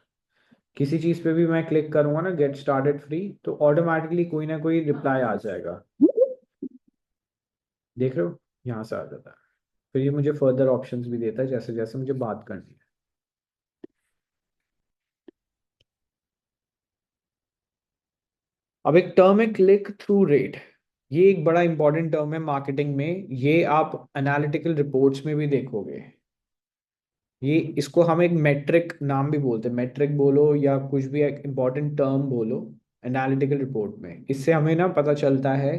किसी चीज पे भी मैं क्लिक करूंगा ना, गेट स्टार्टेड फ्री, तो ऑटोमेटिकली कोई ना कोई रिप्लाई आ जाएगा। देख रहे हो, यहाँ से आ जाता है। फिर ये मुझे फर्दर ऑप्शंस भी देता है जैसे जैसे मुझे बात करनी है। अब एक टर्म है क्लिक थ्रू रेट। ये एक बड़ा इंपॉर्टेंट टर्म है मार्केटिंग में, ये आप एनालिटिकल रिपोर्ट्स में भी देखोगे। ये इसको हम एक मेट्रिक नाम भी बोलते हैं, मेट्रिक बोलो या कुछ भी एक इंपॉर्टेंट टर्म बोलो एनालिटिकल रिपोर्ट में। इससे हमें ना पता चलता है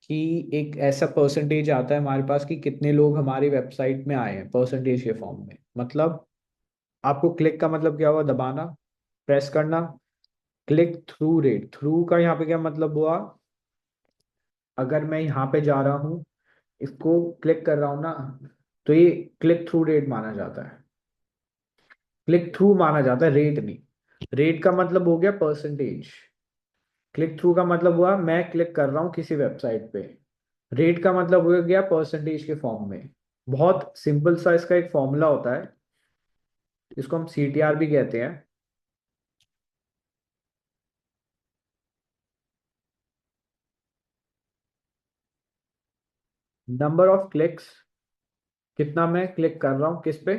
कि एक ऐसा परसेंटेज आता है हमारे पास कि कितने लोग हमारी वेबसाइट में आए हैं, परसेंटेज के फॉर्म में। मतलब आपको क्लिक का मतलब क्या हुआ, दबाना, प्रेस करना। क्लिक थ्रू रेट, थ्रू का यहाँ पे क्या मतलब हुआ, अगर मैं यहाँ पे जा रहा हूँ, इसको क्लिक कर रहा हूँ ना, तो ये क्लिक थ्रू रेट माना जाता है। क्लिक थ्रू माना जाता है, रेट नहीं। रेट का मतलब हो गया परसेंटेज। क्लिक थ्रू का मतलब हुआ मैं क्लिक कर रहा हूँ किसी वेबसाइट पे। रेट का मतलब हो गया परसेंटेज के फॉर्म में। बहुत सिंपल सा इसका एक फॉर्मूला होता है, इसको हम CTR भी कहते हैं। नंबर ऑफ क्लिक्स, कितना मैं क्लिक कर रहा हूँ किस पे,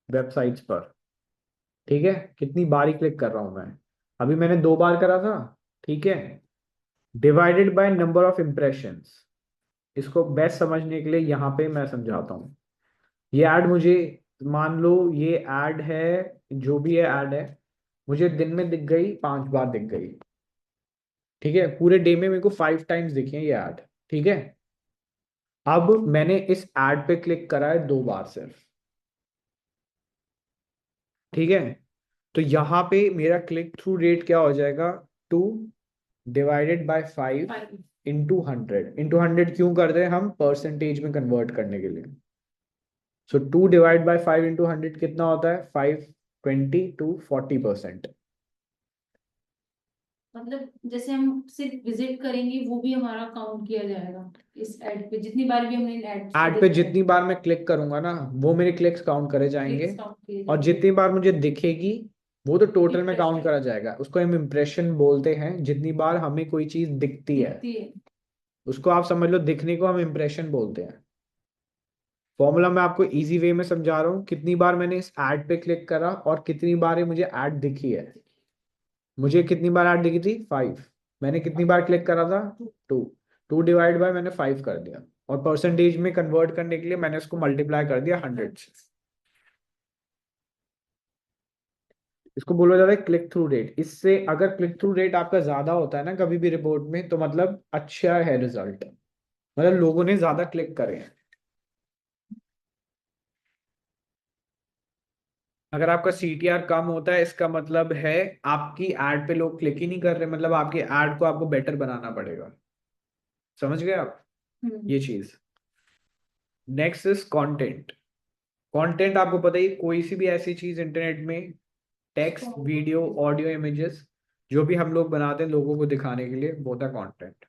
वेबसाइट्स पर। ठीक है, कितनी बारी क्लिक कर रहा हूँ मैं, अभी मैंने 2 बार करा था। ठीक है, divided by number of impressions. इसको बेस्ट समझने के लिए यहाँ पे मैं समझाता हूँ। ये ऐड मुझे, मान लो ये ऐड है, जो भी ये ऐड है, मुझे दिन में दिख गई 5 बार दिख गई। ठीक है, पूरे डे में मेरे को 5 टाइम्स दिखी है ये ऐड। ठीक है, अब मैंने इस ऐड पे क्लिक करा है 2 बार सिर्फ। ठीक है, तो यहाँ पे मेरा क्लिक थ्रू रेट क्या हो जाएगा, 2 डिवाइडेड बाय 5 इंटू 100। इंटू 100 क्यों कर रहे हैं हम, परसेंटेज में कन्वर्ट करने के लिए। सो 2 डिवाइड बाय 5 इंटू 100 कितना होता है, 5, 20 to 40%। मतलब जैसे हम सिर्फ विजिट करेंगे वो भी हमारा काउंट किया जाएगा इस ऐड पे, जितनी बार भी हमने इन एड्स को ऐड पे देखा है। जितनी बार मैं क्लिक करूंगा ना, वो मेरे क्लिक्स काउंट करे जाएंगे। क्लिक्स काउंट किए और जाएंगे। जितनी बार मुझे दिखेगी, वो तो टोटल में काउंट इंप्रेशन करा जाएगा। उसको हम इम्प्रेशन बोलते हैं, जितनी बार हमें कोई चीज दिखती है, दिखती है। उसको आप समझ लो, दिखने को हम इम्प्रेशन बोलते हैं। फॉर्मूला मैं आपको इजी वे में समझा रहा हूँ, कितनी बार मैंने इस ऐड पे क्लिक करा और कितनी बार ये मुझे ऐड दिखी है। मुझे कितनी बार ऐड दिखी थी, 5। मैंने कितनी बार क्लिक करा था, 2। 2 डिवाइड बाय मैंने 5 कर दिया, और परसेंटेज में कन्वर्ट करने के लिए मैंने उसको मल्टीप्लाई कर दिया 100 से। इसको बोला जाता है क्लिक थ्रू रेट। इससे अगर क्लिक थ्रू रेट आपका ज्यादा होता है ना कभी भी रिपोर्ट में, तो मतलब अच्छा है रिजल्ट, मतलब लोगों ने ज्यादा क्लिक करे हैं। अगर आपका CTR कम होता है, इसका मतलब है आपकी एड पे लोग क्लिक ही नहीं कर रहे, मतलब आपकी एड को आपको बेटर बनाना पड़ेगा। समझ गए आप हम्म। ये चीज। Next is content. कंटेंट आपको पता ही, कोई सी भी ऐसी चीज इंटरनेट में, टेक्स्ट, वीडियो, ऑडियो, इमेजेस, जो भी हम लोग बनाते हैं लोगों को दिखाने के लिए, वो होता है कंटेंट।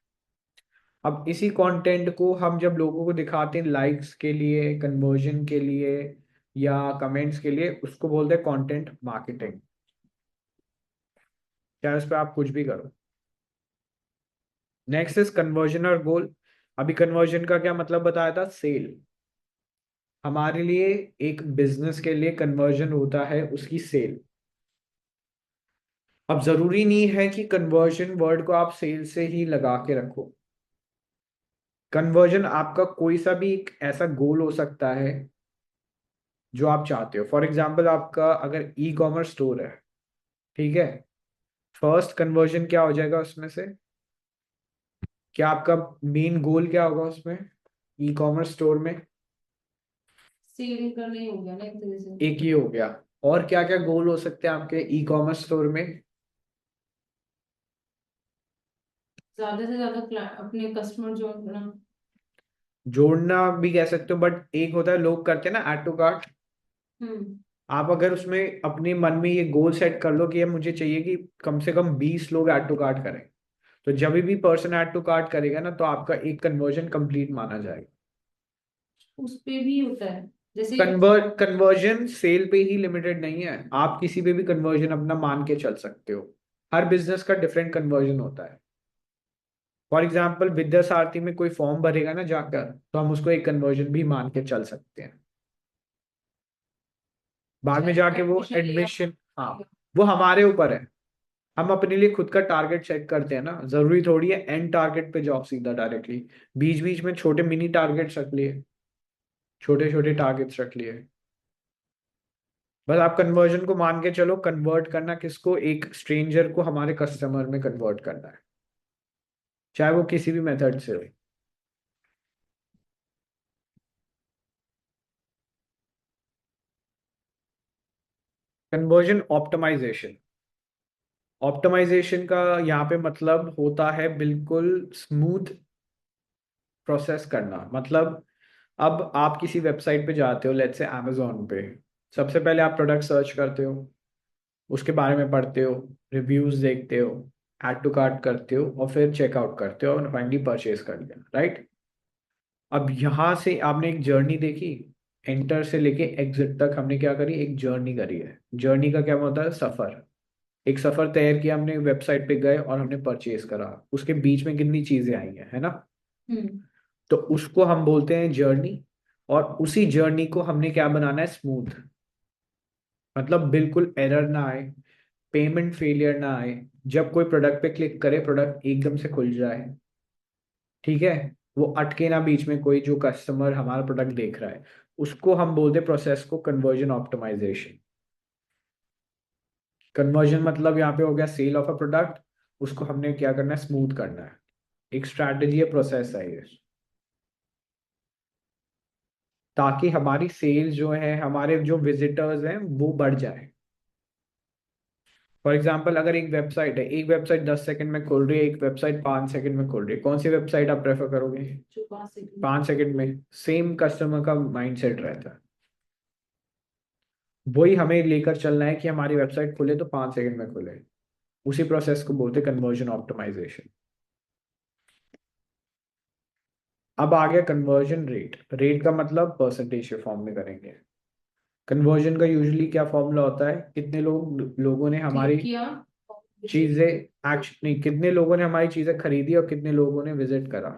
अब इसी कंटेंट को हम जब लोगों को दिखाते हैं लाइक्स के लिए, कन्वर्जन के लिए, या कमेंट्स के लिए, उसको बोलते हैं कंटेंट मार्केटिंग। चाहे उस पर आप कुछ भी करो। नेक्स्ट इज कन्वर्जन और गोल। अभी कन्वर्जन का क्या मतलब बताया था, सेल। हमारे लिए, एक बिजनेस के लिए कन्वर्जन होता है उसकी सेल। अब जरूरी नहीं है कि कन्वर्जन वर्ड को आप सेल से ही लगा के रखो। कन्वर्जन आपका कोई सा भी एक ऐसा गोल हो सकता है जो आप चाहते हो। फॉर एग्जाम्पल, आपका अगर ई-कॉमर्स स्टोर है, ठीक है, फर्स्ट कन्वर्जन क्या हो जाएगा उसमें से, क्या आपका मेन गोल क्या होगा उसमें, ई कॉमर्स स्टोर में? सेल करना ही हो गया ना एक तरह से। एक ही हो गया। और क्या क्या गोल हो सकते हैं आपके ई कॉमर्स स्टोर में? ज्यादा से ज्यादा अपने कस्टमर जोड़ना। जोड़ना भी कह सकते हो, बट एक होता है लोग करते हैं ना ऐड टू कार्ट। हम्म। आप अगर उसमें अपने मन में ये गोल सेट कर लो कि ये मुझे चाहिए कि कम से कम 20 लोग ऐड टू कार्ट करें, तो जब भी पर्सन ऐड टू कार्ट करेगा ना, तो आपका एक कन्वर्जन कंप्लीट माना जाएगा। उस पे भी होता है जैसे। कन्वर्जन सेल पे ही लिमिटेड नहीं है, आप किसी पे भी कन्वर्जन अपना मान के चल सकते हो। हर बिजनेस का डिफरेंट कन्वर्जन होता है। फॉर एग्जाम्पल विद्या सारथी में कोई फॉर्म भरेगा ना जाकर, तो हम उसको एक कन्वर्जन भी मान के चल सकते हैं। बाद में जाके वो एडमिशन लिया। एडमिशन, हाँ, वो हमारे ऊपर है। हम अपने लिए खुद का टारगेट सेट करते हैं ना, जरूरी थोड़ी है एंड टारगेट पे जॉब सीधा डायरेक्टली। बीच बीच में छोटे मिनी टारगेट्स रख लिए, छोटे छोटे टारगेट्स रख लिए। बस आप कन्वर्जन को मान के चलो, कन्वर्ट करना किसको, एक स्ट्रेंजर को हमारे कस्टमर में कन्वर्ट करना है, चाहे वो किसी भी मेथड से हो। कन्वर्जन ऑप्टिमाइजेशन, ऑप्टिमाइजेशन का यहाँ पे मतलब होता है बिल्कुल स्मूथ प्रोसेस करना। मतलब अब आप किसी वेबसाइट पे जाते हो, लेट्स से अमेजोन पे, सबसे पहले आप प्रोडक्ट सर्च करते हो, उसके बारे में पढ़ते हो, रिव्यूज देखते हो, ऐड टू कार्ट करते हो, और फिर चेकआउट करते हो और फाइनली परचेज कर लिया, राइट? अब यहाँ से आपने एक जर्नी देखी, एंटर से लेके एग्जिट तक हमने क्या करी, एक जर्नी करी है। जर्नी का क्या होता है, सफर। एक सफर तय किया हमने, वेबसाइट पे गए और हमने परचेज करा, उसके बीच में कितनी चीजें आई हैं, है ना? हम्म। तो उसको हम बोलते हैं जर्नी। और उसी जर्नी को हमने क्या बनाना है, स्मूथ। मतलब बिल्कुल एरर ना आए, पेमेंट फेलियर ना आए, जब कोई प्रोडक्ट पे क्लिक करे प्रोडक्ट एकदम से खुल जाए, ठीक है? वो अटके ना बीच में, कोई जो कस्टमर हमारा प्रोडक्ट देख रहा है, उसको हम बोलते हैं प्रोसेस को कन्वर्जन ऑप्टिमाइजेशन। कन्वर्जन मतलब यहाँ पे हो गया सेल ऑफ अ प्रोडक्ट, उसको हमने क्या करना है, स्मूथ करना है। एक स्ट्रैटेजी है, प्रोसेस है ये, ताकि हमारी सेल्स जो है, हमारे जो विजिटर्स हैं वो बढ़ जाए। फॉर एग्जाम्पल अगर एक वेबसाइट है, एक वेबसाइट 10 सेकंड में खुल रही है, एक वेबसाइट 5 सेकंड में खुल रही है, कौन सी वेबसाइट आप प्रेफर करोगे? जो 5 सेकंड। 5 सेकंड में। सेम कस्टमर का माइंडसेट रहता है, वही हमें लेकर चलना है कि हमारी वेबसाइट खुले तो 5 सेकंड में खुले। उसी प्रोसेस को बोलते हैं कन्वर्जन ऑप्टिमाइजेशन। अब आ गया कन्वर्जन रेट। रेट का मतलब परसेंटेज के फॉर्म में करेंगे। कन्वर्जन का यूजुअली क्या फॉर्मूला होता है, कितने लोगों ने हमारी क्लिक किया। चीजें, एक्शन नहीं, कितने लोगों ने हमारी चीजें खरीदी और कितने लोगों ने विजिट करा।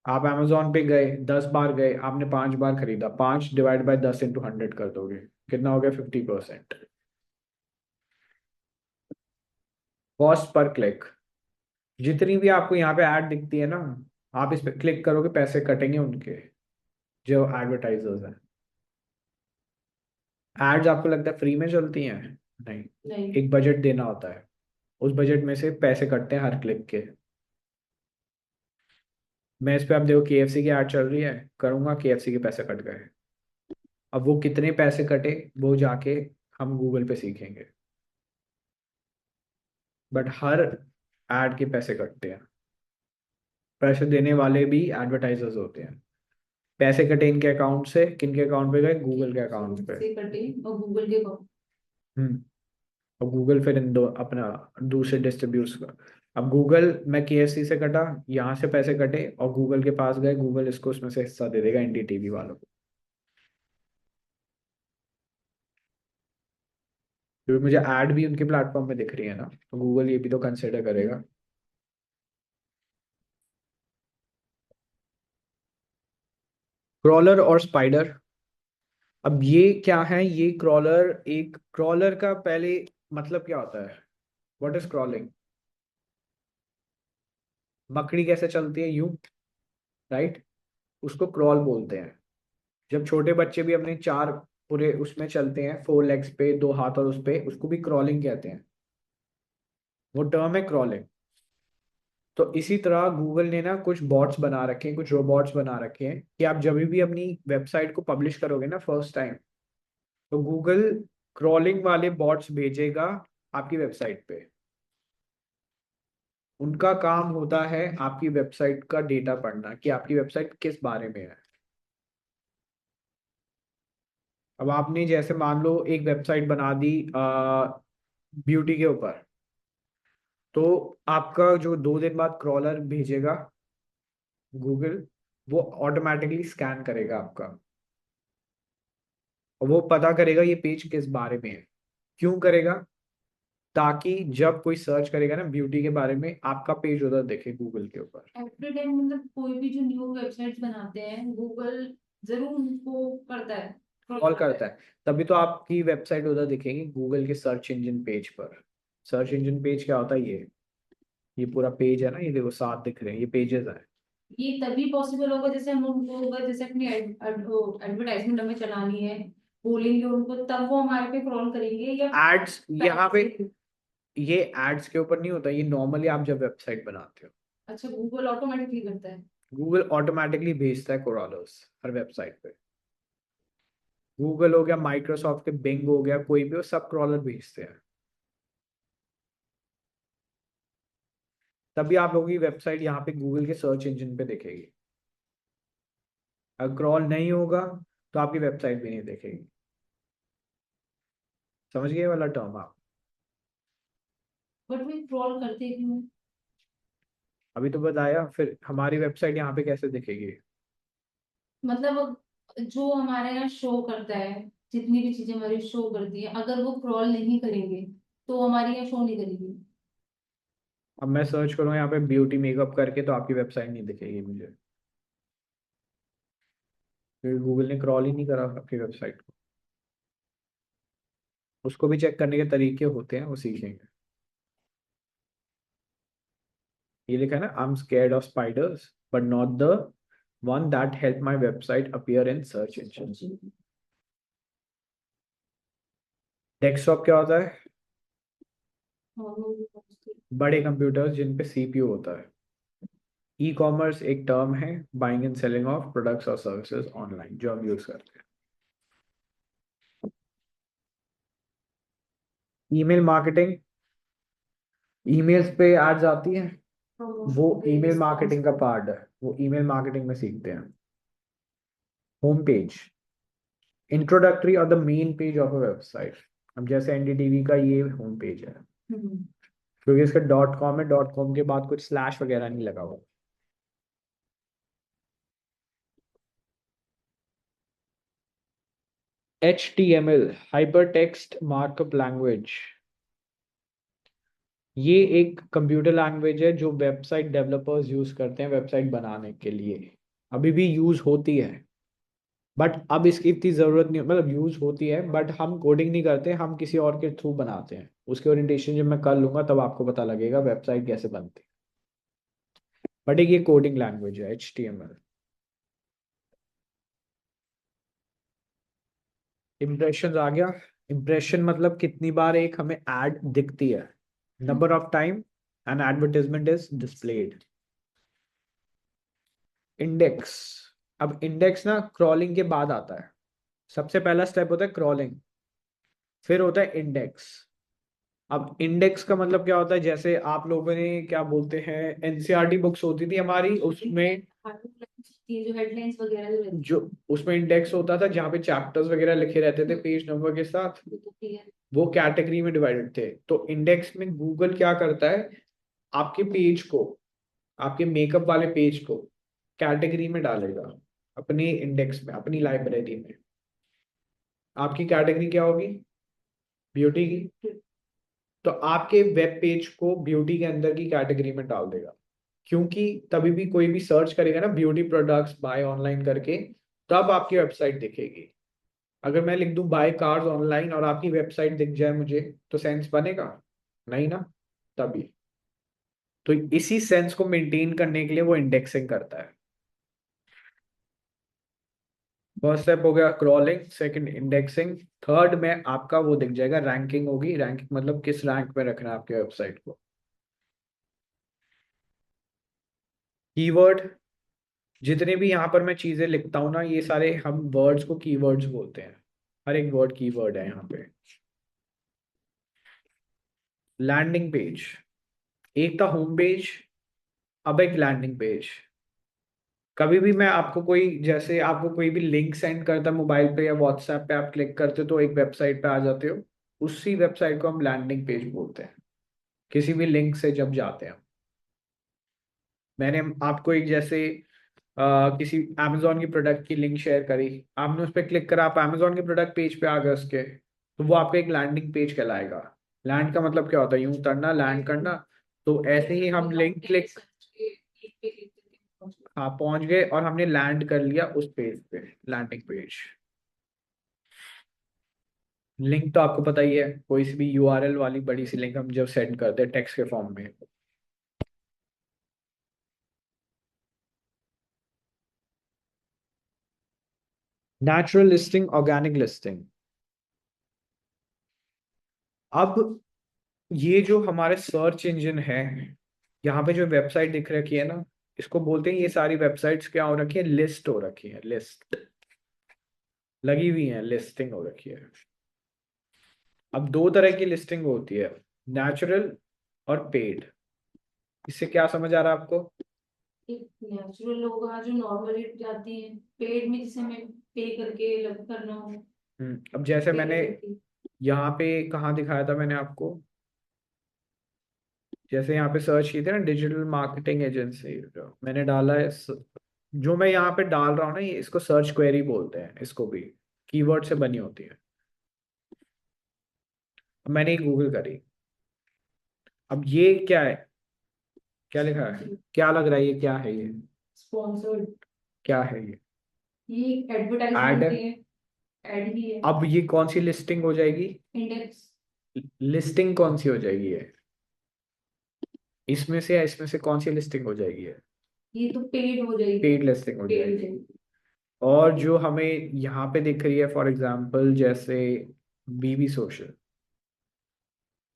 आप अमेजोन पे गए, 10 बार गए, आपने 5 बार खरीदा, 5 डिवाइड बाय 10 इंटू 100 कर दोगे, कितना हो गया, 50%। कॉस्ट पर क्लिक, जितनी भी आपको यहाँ पे ऐड दिखती है ना, आप इस पे क्लिक करोगे पैसे कटेंगे उनके, जो एडवर्टाइजर्स हैं। एड्स आपको लगता है फ्री में चलती हैं? नहीं, नहीं। एक बजट देना होता है, उस बजट में से पैसे कटते हैं हर क्लिक के। मैं इस पे, आप देखो केएफसी की ऐड चल रही है, करूंगा, केएफसी के पैसे कट गए। अब वो कितने पैसे कटे, वो जाके हम गूगल पे सीखेंगे, बट हर ऐड के पैसे कटते हैं। पैसे देने वाले भी एडवर्टाइजर्स होते हैं। पैसे कटे इनके अकाउंट से, किनके अकाउंट पे गए, गूगल के अकाउंट पे। से कटे और गूगल के को। हम्म। और गूगल फिर इन दो अपना दूसरे डिस्ट्रीब्यूट्स का। अब गूगल, मैं केएफसी से कटा, यहाँ से पैसे कटे और गूगल के पास गए, गूगल इसको उसमें से हिस्सा दे देगा एनडीटीवी वालों को, क्योंकि मुझे ऐड भी उनके प्लेटफॉर्म में दिख रही है ना, तो गूगल ये भी तो कंसिडर करेगा। क्रॉलर और स्पाइडर, अब ये क्या है, ये क्रॉलर, एक क्रॉलर का पहले मतलब क्या होता है, व्हाट इज क्रॉलिंग? मकड़ी कैसे चलती है, यूं, राइट? उसको क्रॉल बोलते हैं। जब छोटे बच्चे भी अपने चार पूरे उसमें चलते हैं, 4 लेग्स पे, 2 हाथ और उस पे, उसको भी क्रॉलिंग कहते हैं। वो टर्म है क्रॉलिंग। तो इसी तरह गूगल ने ना कुछ बॉट्स बना रखे हैं, कुछ रोबोट्स बना रखे हैं कि आप जब भी अपनी वेबसाइट को पब्लिश करोगे ना फर्स्ट टाइम, तो गूगल क्रॉलिंग वाले बॉट्स भेजेगा आपकी वेबसाइट पे। उनका काम होता है आपकी वेबसाइट का डेटा पढ़ना कि आपकी वेबसाइट किस बारे में है। अब आपने जैसे मान लो एक वेबसाइट बना दी ब्यूटी के ऊपर, तो आपका जो 2 दिन बाद क्रॉलर भेजेगा गूगल, वो ऑटोमेटिकली स्कैन करेगा आपका, और वो पता करेगा ये पेज किस बारे में है। क्यों करेगा? ताकि जब कोई सर्च करेगा ना ब्यूटी के बारे में, आपका पेज उधर देखे गूगल के ऊपर। एवरी टाइम मतलब कोई भी जो न्यू वेबसाइट्स बनाते हैं गूगल जरूर उनको करता है, scroll कॉल करता करता है। है, तभी तो आपकी वेबसाइट उधर दिखेगी गूगल के सर्च इंजन पेज पर। सर्च इंजन पेज क्या होता है? ये पूरा पेज है ना, ये देखो 7 दिख रहे हैं, ये पेजेस है। ये तभी पॉसिबल होगा जैसे हम उनको अगर जैसे अपनी एडवर्टाइजमेंट हमें चलानी है, बोलेंगे उनको तब वो हमारे पे क्रॉल करेंगे, या एड्स यहाँ पे, पहले से? ये एड्स के ऊपर नहीं होता, ये नॉर्मली आप जब वेबसाइट बनाते हो, अच्छा, गूगल ऑटोमेटिकली करता है। गूगल ऑटोमेटिकली भेजता है क्रॉलर्स हर वेबसाइट पे। गूगल हो गया, माइक्रोसॉफ्ट के बिंग हो गया, कोई भी हो, सब क्रॉलर भेजते हैं। तभी आप लोगों की वेबसाइट यहाँ पे गूगल के सर्च इंजन पे दिखेगी। अगर क्रॉल नहीं होगा तो आपकी वेबसाइट भी नहीं दिखेगी। समझ गए ये वाला टर्म आप? बट वे क्रॉल करते क्यों हैं? अभी तो बताया, फिर हमारी वेबसाइट यहाँ पे कैसे दिखेगी? मतलब जो हमारे यहाँ शो करता है, जितनी भी चीजें हमारी शो करती है, अगर वो क्रॉल नहीं करेंगे तो हमारी यहाँ शो नहीं करेगी। अब मैं सर्च करूँ यहाँ पे ब्यूटी मेकअप करके, तो आपकी वेबसाइट नहीं दिखेगी मुझे, क्योंकि गूगल ने क्रॉल ही नहीं करा आपकी वेबसाइट को। उसको भी चेक करने के तरीके होते हैं, वो सीखेंगे। ये लिखा है ना, I am scared of spiders but not the one that help my website appear in search engine. Desktop क्या होता है? बड़े कंप्यूटर्स जिन पे सीपीयू होता है। ई कॉमर्स एक टर्म है, buying and selling of products और सर्विसेज ऑनलाइन, जो हम यूज करते हैं। ईमेल मार्केटिंग, ईमेल्स पे एड्स आती हैं, वो ईमेल मार्केटिंग का पार्ट है, वो ईमेल मार्केटिंग में सीखते हैं। होम पेज, इंट्रोडक्टरी और the main page of a website. अब जैसे एनडीटीवी का ये होम पेज है, क्योंकि इसका डॉट कॉम है, डॉट कॉम के बाद कुछ स्लैश वगैरह नहीं लगा हुआ। HTML, hyper text markup language, ये एक कंप्यूटर लैंग्वेज है जो वेबसाइट डेवलपर्स यूज करते हैं वेबसाइट बनाने के लिए। अभी भी यूज होती है, बट अब इसकी इतनी जरूरत नहीं, मतलब यूज होती है बट हम कोडिंग नहीं करते, हम किसी और के थ्रू बनाते हैं। उसके ओरिएंटेशन जब मैं कर लूंगा तब आपको पता लगेगा वेबसाइट कैसे बनती है। बट एक ये कोडिंग लैंग्वेज है HTML। इम्प्रेशन आ गया। इम्प्रेशन मतलब कितनी बार एक हमें एड दिखती है, number of time an advertisement is displayed. Index, अब इंडेक्स ना क्रॉलिंग के बाद आता है। सबसे पहला स्टेप होता है क्रॉलिंग, फिर होता है इंडेक्स। अब इंडेक्स का मतलब क्या होता है? जैसे आप लोगों ने क्या बोलते हैं, एनसीईआरटी बुक्स होती थी हमारी, उसमें ये जो हेडलाइंस वगैरह जो रहती जो उसमें इंडेक्स होता था जहाँ पे चैप्टर्स वगैरह लिखे रहते थे पेज नंबर के साथ, है, तो clear। वो कैटेगरी में डिवाइडेड थे। तो इंडेक्स में गूगल क्या करता है, आपके पेज को, आपके मेकअप वाले पेज को कैटेगरी में डालेगा, अपनी इंडेक्स में, अपनी लाइब्रेरी में। आपकी कैटेगरी क्या होगी? ब्यूटी की। तो आपके वेब पेज को ब्यूटी के अंदर की कैटेगरी में डाल देगा, क्योंकि तभी भी कोई भी सर्च करेगा ना ब्यूटी प्रोडक्ट्स बाय ऑनलाइन करके, तब आपकी वेबसाइट दिखेगी। अगर मैं लिख दूं बाय कार्स ऑनलाइन और आपकी वेबसाइट दिख जाए मुझे, तो सेंस बनेगा? नहीं ना। तभी तो इसी सेंस को मेंटेन करने के लिए वो इंडेक्सिंग करता है। फर्स्ट स्टेप हो गया क्रॉलिंग, सेकंड इंडेक्सिंग, थर्ड में आपका वो दिख जाएगा रैंकिंग होगी। रैंकिंग मतलब किस रैंक में रखना है आपके वेबसाइट को। कीवर्ड, जितने भी यहाँ पर मैं चीजें लिखता हूँ ना, ये सारे हम वर्ड्स को कीवर्ड्स बोलते हैं। हर एक वर्ड कीवर्ड है यहाँ पे। लैंडिंग पेज, एक था होम पेज, अब एक लैंडिंग पेज। कभी भी मैं आपको कोई, जैसे आपको कोई भी लिंक सेंड करता मोबाइल पे या व्हाट्सएप पे, आप क्लिक करते हो तो एक वेबसाइट पे आ जाते हो। उसी वेबसाइट को हम लैंडिंग पेज बोलते हैं, किसी भी लिंक से जब जाते हैं। मैंने आपको एक जैसे किसी अमेजोन की प्रोडक्ट की लिंक शेयर करी, आपने उस पर क्लिक करा, आप अमेजोन के प्रोडक्ट पेज पे आ गए उसके, तो वो आपका एक लैंडिंग पेज कहलाएगा। लैंड का मतलब क्या होता है, यूं उतरना, लैंड करना। तो ऐसे ही हम लिंक क्लिक, हाँ पहुंच गए और हमने लैंड कर लिया उस पेज पे, लैंडिंग पेज। लिंक तो आपको पता ही है, कोई सी भी यूआरएल वाली बड़ी सी लिंक हम जब सेंड करते हैं टेक्स्ट के फॉर्म में। Natural listing, organic listing. अब ये जो हमारे सर्च इंजन है, यहाँ पे जो वेबसाइट दिख रखी है ना, इसको बोलते हैं, ये सारी वेबसाइट्स क्या हो रखी है, लिस्ट हो रखी है, लिस्ट लगी हुई है, लिस्टिंग हो रखी है। अब दो तरह की लिस्टिंग होती है, नेचुरल और पेड। इससे क्या समझ आ रहा है आपको? नेचुरल लोग हाँ जो नॉर्मली जाती है, पेड में जिसे हमें पे करके अलग करना हो, अब जैसे पे मैंने करके। यहाँ पे कहाँ दिखाया था मैंने आपको, जैसे यहाँ पे सर्च की थी ना, डिजिटल मार्केटिंग एजेंसी, मैंने डाला है जो मैं यहाँ पे डाल रहा हूँ ना, ये इसको सर्च क्वेरी बोलते हैं, इसको भी कीवर्ड से बनी होती है। अब मैंने गूगल करी, अब ये क्या है, क्या लिखा है, क्या लग रहा है, ये क्या है, ये स्पॉन्सर्ड, क्या है, ये एड एडवर्टाइजमेंट है। ही है, एड ही है। अब ये कौन सी लिस्टिंग हो जाएगी, इंडेक्स, लिस्टिंग कौन सी हो जाएगी है, इसमें से या इसमें से कौन सी लिस्टिंग हो जाएगी है, ये तो पेड हो जाएगी, पेड लिस्टिंग हो पेड हो जाएगी। जाएगी। और जो हमें यहाँ पे दिख रही है फॉर एग्जांपल जैसे बीबी सोशल,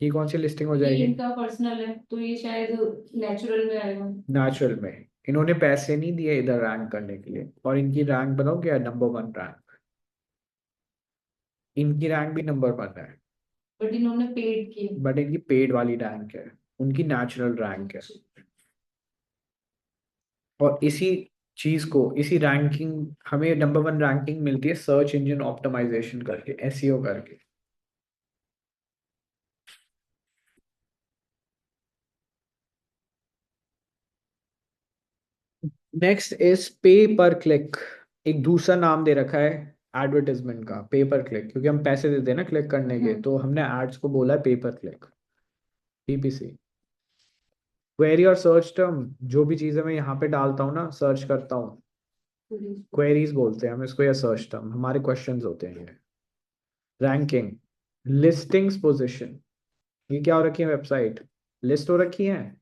ये कौन सी लिस्टिंग हो ये जाएगी, इनका पर्सनल है तो ये शायद नेचुरल में आएगा। नेचुरल में। इन्होंने पैसे नहीं दिए इधर रैंक करने के लिए, और इनकी रैंक बताओ क्या है, नंबर 1 रैंक। इनकी रैंक भी नंबर 1 है, बट इन्होंने पेड किए। बट इनकी पेड वाली रैंक है, उनकी नेचुरल रैंक है। और इसी चीज को, इसी रैंकिंग, हमें नंबर 1 रैंकिंग मिलती है सर्च इंजन ऑप्टिमाइजेशन करके, एसईओ करके। नेक्स्ट इज पे पर क्लिक, एक दूसरा नाम दे रखा है एडवर्टाइजमेंट का, पे पर क्लिक, क्योंकि हम पैसे देते हैं ना क्लिक करने के, तो हमने एड्स को बोला है पे पर क्लिक, पीपीसी। क्वेरी और सर्च टर्म, जो भी चीजें मैं यहाँ पे डालता हूँ ना, सर्च करता हूँ, क्वेरीज बोलते हैं हम इसको, या सर्च टर्म, हमारे क्वेश्चंस होते हैं ये। रैंकिंग, लिस्टिंग्स पोजीशन, ये क्या हो रखी है, वेबसाइट लिस्ट हो रखी है,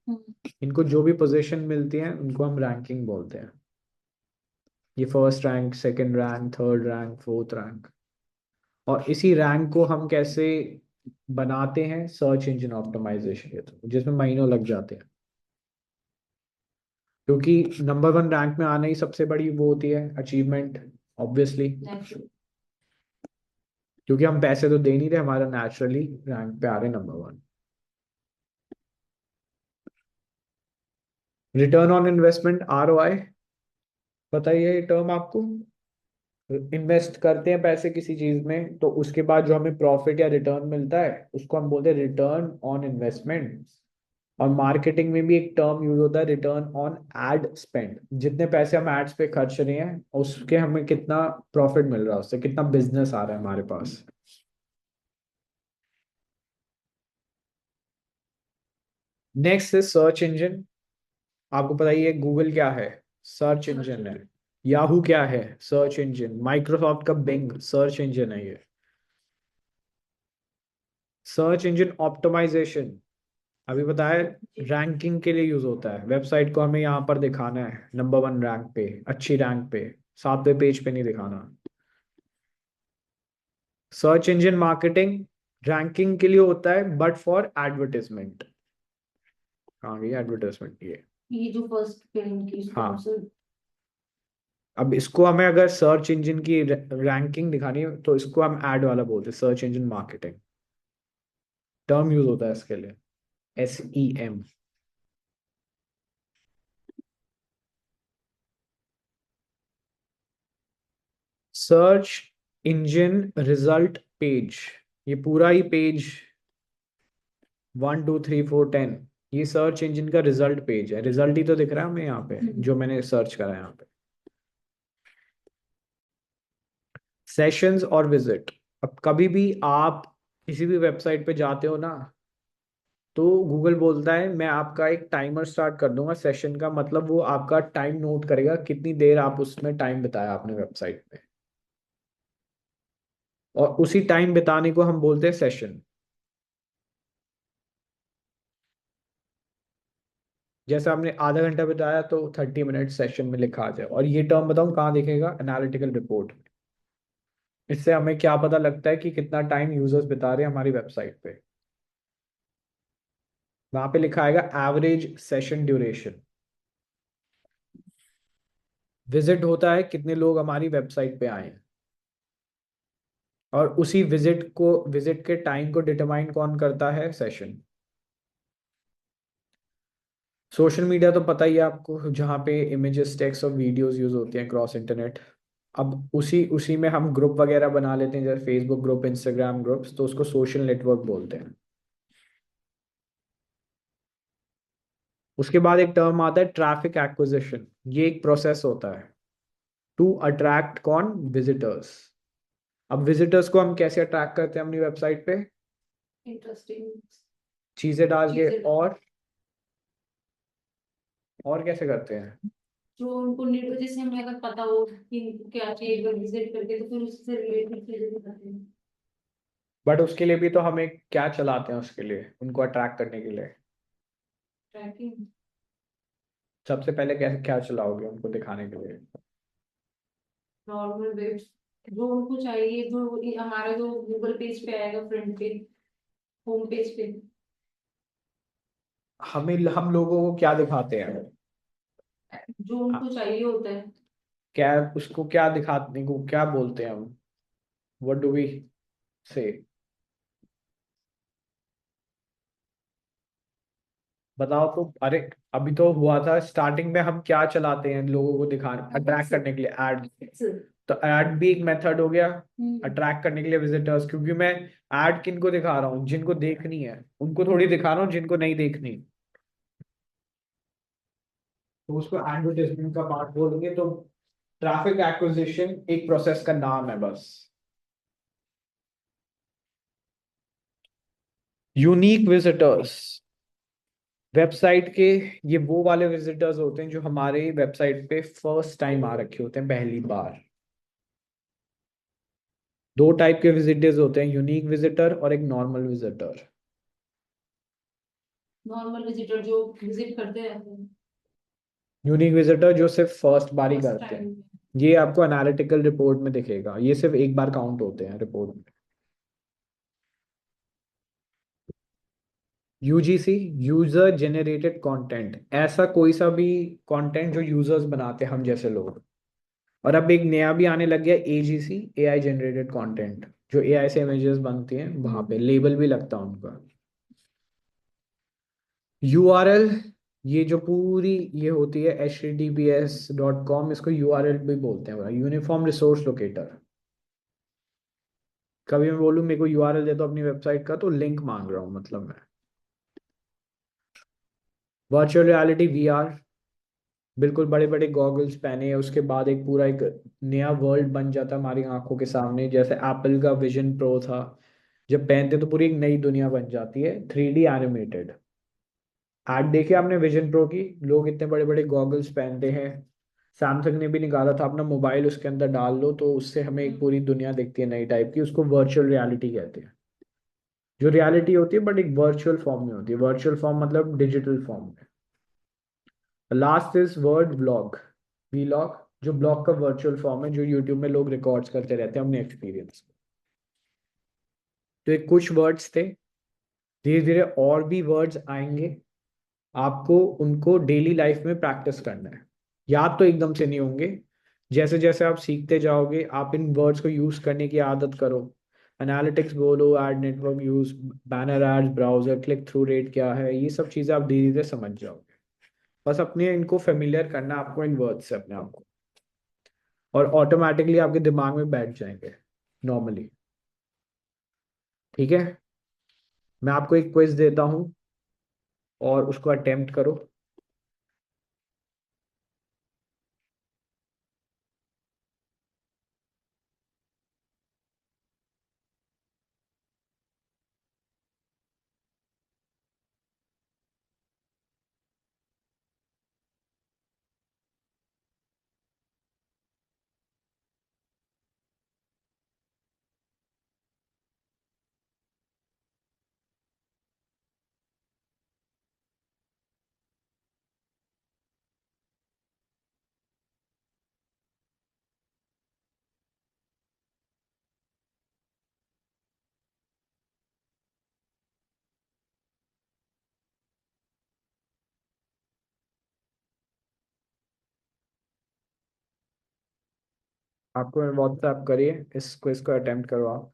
इनको जो भी पोजीशन मिलती है उनको हम रैंकिंग बोलते हैं। ये first rank, second rank, third rank, fourth rank. और इसी रैंक को हम कैसे बनाते हैं, सर्च इंजन ऑप्टिमाइजेशन के थ्रू, जिसमें महीनों लग जाते हैं। क्योंकि नंबर 1 रैंक में आना ही सबसे बड़ी वो होती है अचीवमेंट, ऑब्वियसली। क्योंकि हम पैसे तो दे नहीं रहे, हमारा नेचुरली रैंक पे आ रहे number 1। Return on investment, ROI, बताइए ये टर्म आपको। इन्वेस्ट करते हैं पैसे किसी चीज में, तो उसके बाद जो हमें प्रॉफिट या रिटर्न मिलता है उसको हम बोलते हैं रिटर्न ऑन इन्वेस्टमेंट। और मार्केटिंग में भी एक टर्म यूज होता है, रिटर्न ऑन एड स्पेंड, जितने पैसे हम एड्स पे खर्च रहे हैं उसके हमें कितना प्रॉफिट मिल रहा है, उससे कितना बिजनेस आ रहा है हमारे पास। Next is search engine. आपको पता ही है गूगल क्या है, सर्च इंजन है। याहू क्या है, सर्च इंजन। माइक्रोसॉफ्ट का बिंग सर्च इंजन है ये। सर्च इंजन ऑप्टिमाइजेशन, अभी बताया, रैंकिंग के लिए यूज होता है, वेबसाइट को हमें यहाँ पर दिखाना है नंबर 1 रैंक पे, अच्छी रैंक पे, 7वें पेज पे नहीं दिखाना। सर्च इंजन मार्केटिंग रैंकिंग के लिए होता है, बट फॉर एडवर्टाइजमेंट। कहाँ गई एडवर्टाइजमेंट, ये ये जो फर्स्ट पे इनकी इसको हम हाँ, सब। अब इसको हमें अगर सर्च इंजन की रैंकिंग दिखानी है तो इसको हम ऐड वाला बोलते हैं, search engine marketing term use होता है इसके लिए, SEM। Search engine result page, ये पूरा ही पेज 1 2 3 4 10, ये सर्च इंजन का रिजल्ट पेज है। रिजल्ट ही तो दिख रहा है हमें यहाँ पे जो मैंने सर्च करा है यहाँ पे। सेशंस और विजिट, अब कभी भी आप किसी भी वेबसाइट पे जाते हो ना, तो गूगल बोलता है मैं आपका एक टाइमर स्टार्ट कर दूंगा सेशन का, मतलब वो आपका टाइम नोट करेगा कितनी देर आप उसमें टाइम बिताया आपने वेबसाइट पे, और उसी टाइम बिताने को हम बोलते हैं सेशन। जैसे आपने आधा घंटा बिताया तो 30 मिनट सेशन में लिखा आ जाए। और ये टर्म बताऊं कहाँ दिखेगा? Analytical report. इससे हमें क्या पता लगता है कि कितना टाइम यूजर्स बिता रहे हैं हमारी वेबसाइट पे। वहां पे लिखा आएगा एवरेज सेशन ड्यूरेशन। विजिट होता है कितने लोग हमारी वेबसाइट पे आए हैं, और उसी विजिट के टाइम को डिटरमाइन कौन करता है? सेशन। सोशल मीडिया तो पता ही है आपको, जहाँ पे इमेजेस टेक्स्ट और वीडियोस यूज होती हैं क्रॉस इंटरनेट। अब उसी उसी में हम ग्रुप वगैरह बना लेते हैं, जैसे फेसबुक ग्रुप, इंस्टाग्राम ग्रुप्स, तो उसको सोशल नेटवर्क बोलते हैं। उसके बाद एक टर्म आता है ट्रैफिक एक्विजिशन। ये एक प्रोसेस होता है टू अट्रैक्ट कौन? विजिटर्स। अब विजिटर्स को हम कैसे अट्रैक्ट करते हैं अपनी वेबसाइट पे? इंटरेस्टिंग चीजें डाल के। चीजें और कैसे करते हैं? जो उनको जैसे हमें अगर पता हो कि इनको क्या चाहिए, एक बार विजिट करके तो फिर उससे रिलेटेड चीजें दिखाते हैं। बट उसके लिए भी तो हमें क्या चलाते हैं उसके लिए, उनको अट्रैक्ट करने के लिए? ट्रैकिंग। सबसे पहले कैसे क्या चलाओगे उनको दिखाने के लिए? नॉर्मल वेब जो उनको चाहिए, जो हमारा जो गूगल पेज पे आएगा, फ्रंट पे, होम पेज पे। हम लोगों को क्या दिखाते हैं? जो हाँ, उनको चाहिए होता है। क्या उसको क्या दिखाने को क्या बोलते हैं हम? व्हाट डू वी से? बताओ तो। अरे, अभी तो हुआ था स्टार्टिंग में, हम क्या चलाते हैं लोगों को दिखाने अट्रैक्ट करने के लिए? ऐड। तो ऐड भी एक मेथड हो गया अट्रैक्ट करने के लिए विजिटर्स, क्योंकि मैं ऐड किन को दिखा रहा हूँ? जिनको देखनी है उनको थोड़ी दिखा रहा हूँ जिनको नहीं देखनी। तो उसको एडवर्टाइजमेंट का पार्ट बोलेंगे। तो ट्रैफिक एक्विजिशन एक प्रोसेस का नाम है बस। यूनिक विजिटर्स, वेबसाइट के ये वो वाले विजिटर्स होते हैं जो हमारे वेबसाइट पे फर्स्ट टाइम आ रखे होते हैं, पहली बार। दो टाइप के विजिटर्स होते हैं, यूनिक विजिटर और एक नॉर्मल विजिटर। नॉर्मल विजिटर जो विजिट करते रहते हैं यूनिक विजिटर जो सिर्फ फर्स्ट बार ही फर्स्ट करते हैं, टाइम। ये आपको एनालिटिकल रिपोर्ट में दिखेगा, ये सिर्फ एक बार काउंट होते हैं रिपोर्ट में। UGC, यूजर जेनरेटेड कंटेंट, ऐसा कोई सा भी कंटेंट जो यूजर्स बनाते हैं हम जैसे लोग। और अब एक नया भी आने लग गया, AGC, AI जनरेटेड कंटेंट, जो AI से इमेजेस बनती हैं, वहां पे लेबल भी लगता है उनका। URL, ये जो पूरी ये होती है https.com, इसको URL भी बोलते हैं, यूनिफॉर्म रिसोर्स लोकेटर। कभी मैं बोलूँ मेरे को URL दे दो अपनी वेबसाइट का, तो लिंक मांग रहा हूँ मतलब मैं। वर्चुअल रियलिटी, VR, बिल्कुल बड़े बड़े गॉगल्स पहने हैं, उसके बाद एक पूरा एक नया वर्ल्ड बन जाता है हमारी आंखों के सामने, जैसे एप्पल का विजन प्रो था। जब पहनते तो पूरी एक नई दुनिया बन जाती है, 3D एनिमेटेड। ऐड देखी आपने विजन प्रो की? लोग इतने बड़े बड़े गॉगल्स पहनते हैं। सैमसंग ने भी निकाला था अपना मोबाइल, उसके अंदर डाल लो तो उससे हमें एक पूरी दुनिया दिखती है नई टाइप की, उसको वर्चुअल रियलिटी कहते हैं। जो रियलिटी होती है बट एक वर्चुअल फॉर्म में होती है, वर्चुअल फॉर्म मतलब डिजिटल फॉर्म में। Last is word blog, vlog, जो ब्लॉग का वर्चुअल फॉर्म है, जो यूट्यूब में लोग रिकॉर्ड्स करते रहते हैं अपने एक्सपीरियंस। तो ये कुछ वर्ड्स थे, धीरे धीरे और भी वर्ड्स आएंगे। आपको उनको डेली लाइफ में प्रैक्टिस करना है। याद तो एकदम से नहीं होंगे, जैसे जैसे आप सीखते जाओगे आप इन वर्ड्स को यूज करने की आदत करो। एनालिटिक्स बोलो, ad network use, banner ads, browser click through rate क्या है, ये सब चीजें आप धीरे धीरे समझ जाओगे। बस अपने इनको फेमिलियर करना है आपको इन वर्ड्स से अपने आप को, और ऑटोमेटिकली आपके दिमाग में बैठ जाएंगे नॉर्मली। ठीक है, मैं आपको एक क्विज देता हूँ और उसको अटेम्प्ट करो। आपको व्हाट्सएप करिए, इस क्विज को अटेम्प्ट करो आप।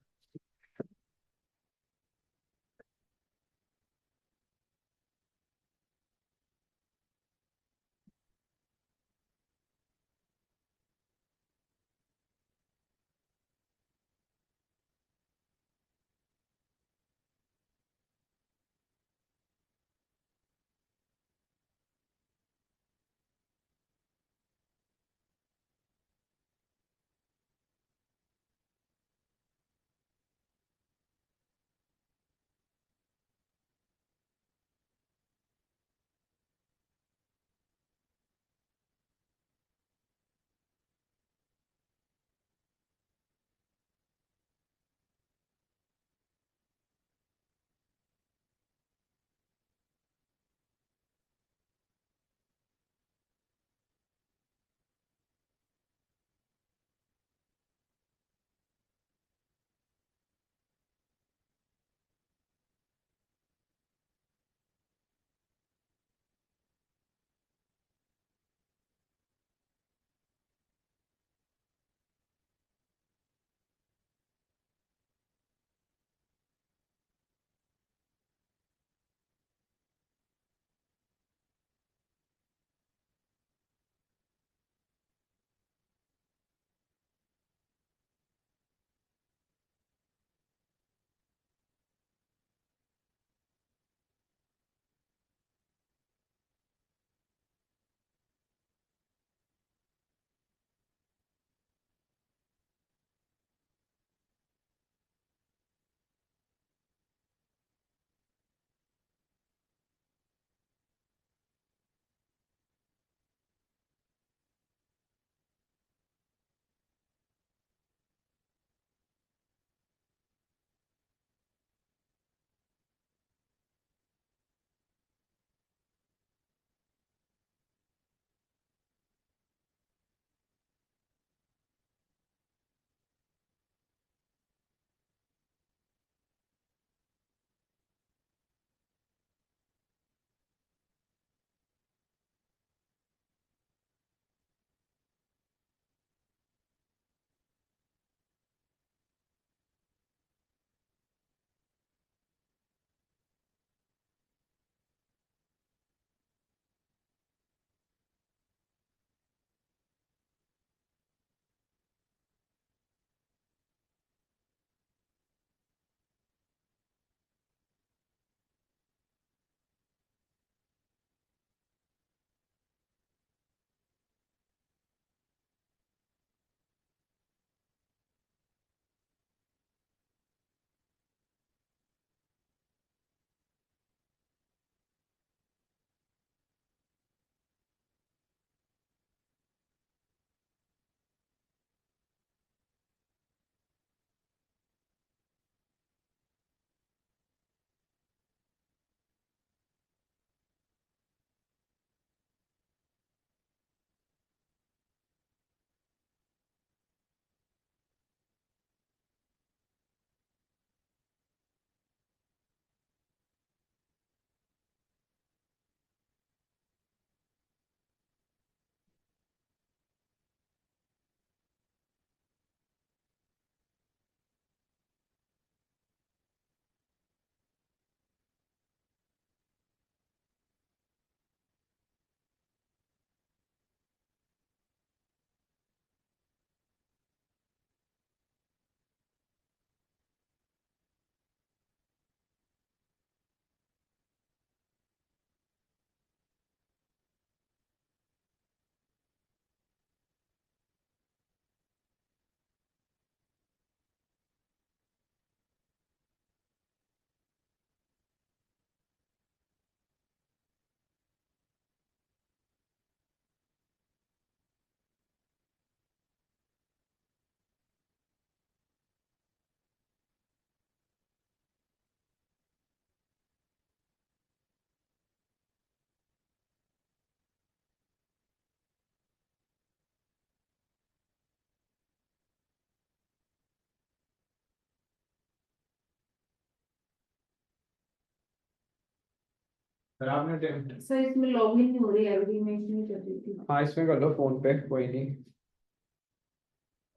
फिर आपने attempt- सर इसमें लॉगिन नहीं हो रही है, अभी मैं इसमें कर रही थी। हाँ इसमें कर लो फोन पे, कोई नहीं।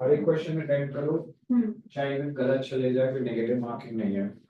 हर एक क्वेश्चन अटेम्प्ट करो, चाहे इवन गलत चले जाए, फिर नेगेटिव मार्किंग नहीं है।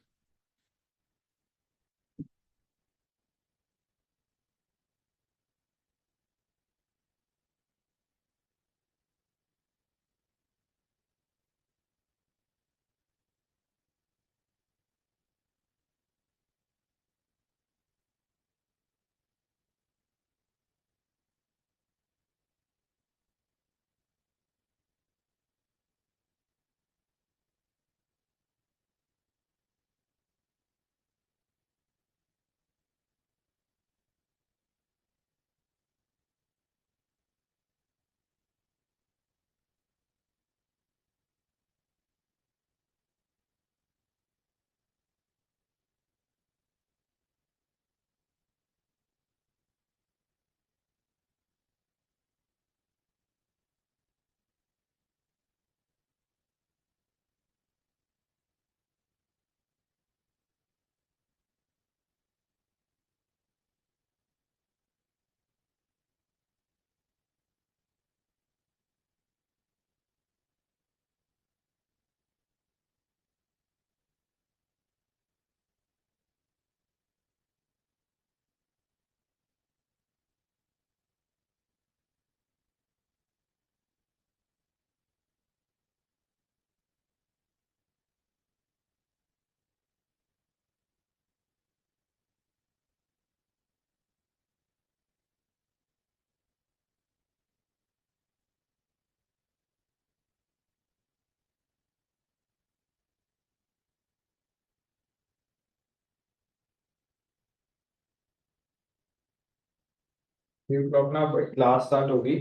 फिर तो अपना क्लास स्टार्ट होगी,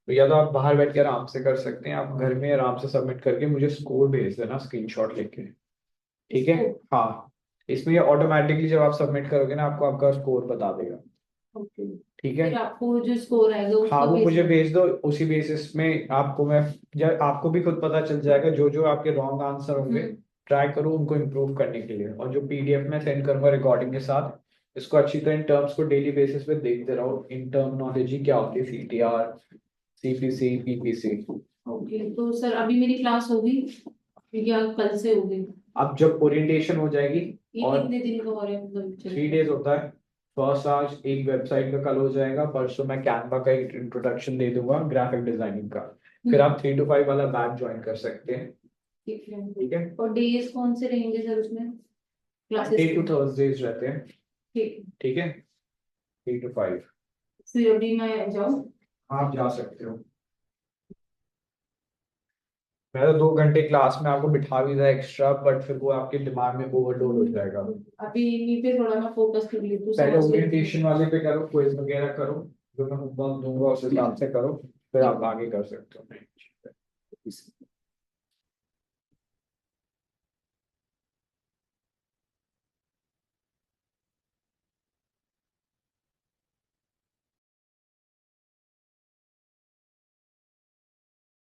तो या तो आप बाहर बैठ के आराम से कर सकते हैं, आप घर में आराम से सबमिट करके मुझे स्कोर भेज देना स्क्रीनशॉट लेके। ठीक है। हाँ, इसमें ये ऑटोमेटिकली जब आप सबमिट करोगे ना, आपको आपका स्कोर बता देगा। ओके। ठीक है। फिर आपको जो स्कोर आएगा हाँ उसका वो मुझे भेजना। भेज दो, उसी बेसिस में आपको मैं, जब आपको भी खुद पता चल जाएगा जो जो आपके रॉन्ग आंसर होंगे, ट्राई करो उनको इम्प्रूव करने के लिए। और जो पीडीएफ में सेंड करूंगा रिकॉर्डिंग के साथ, इसको अच्छी तरह इन टर्म्स को डेली बेसिस पे देखते रहो। इन टर्मिनोलॉजी क्या होती है, सीटीआर, सीपीसी, पीपीसी। ओके, तो सर अभी मेरी क्लास होगी या कल से होगी? अब जब ओरिएंटेशन हो जाएगी, ये और कितने दिन का हो रहा है मतलब 3 डेज होता है। फर्स्ट आज एक वेबसाइट का कल हो जाएगा, परसों मैं कैनवा का एक इंट्रोडक्शन दे दूंगा ग्राफिक डिजाइनिंग का। फिर आप 3 to 5 वाला बैच ज्वाइन कर सकते हैं। ठीक है। ठीक है। और डेज कौन से रहेंगे सर उसमें मंडे क्लासेस टू के? थर्सडेज रहते हैं। ठीक है। ठीक है, 3 to 5। फिर अभी मैं जाऊँ? आप जा सकते हो। मैं तो 2 घंटे क्लास में आपको बिठा भी था एक्स्ट्रा, बट फिर वो आपके दिमाग में ओवरलोड हो जाएगा। अभी इन्हीं पे थोड़ा मैं फोकस कर लेती हूँ, पहले समझ लेती ओरिएंटेशन वाले पे करो, क्विज वगैरह करो, जो मैं होमवर्क दूंगा उस हिसाब से करो, फिर आप आगे कर सकते हो। हूँ।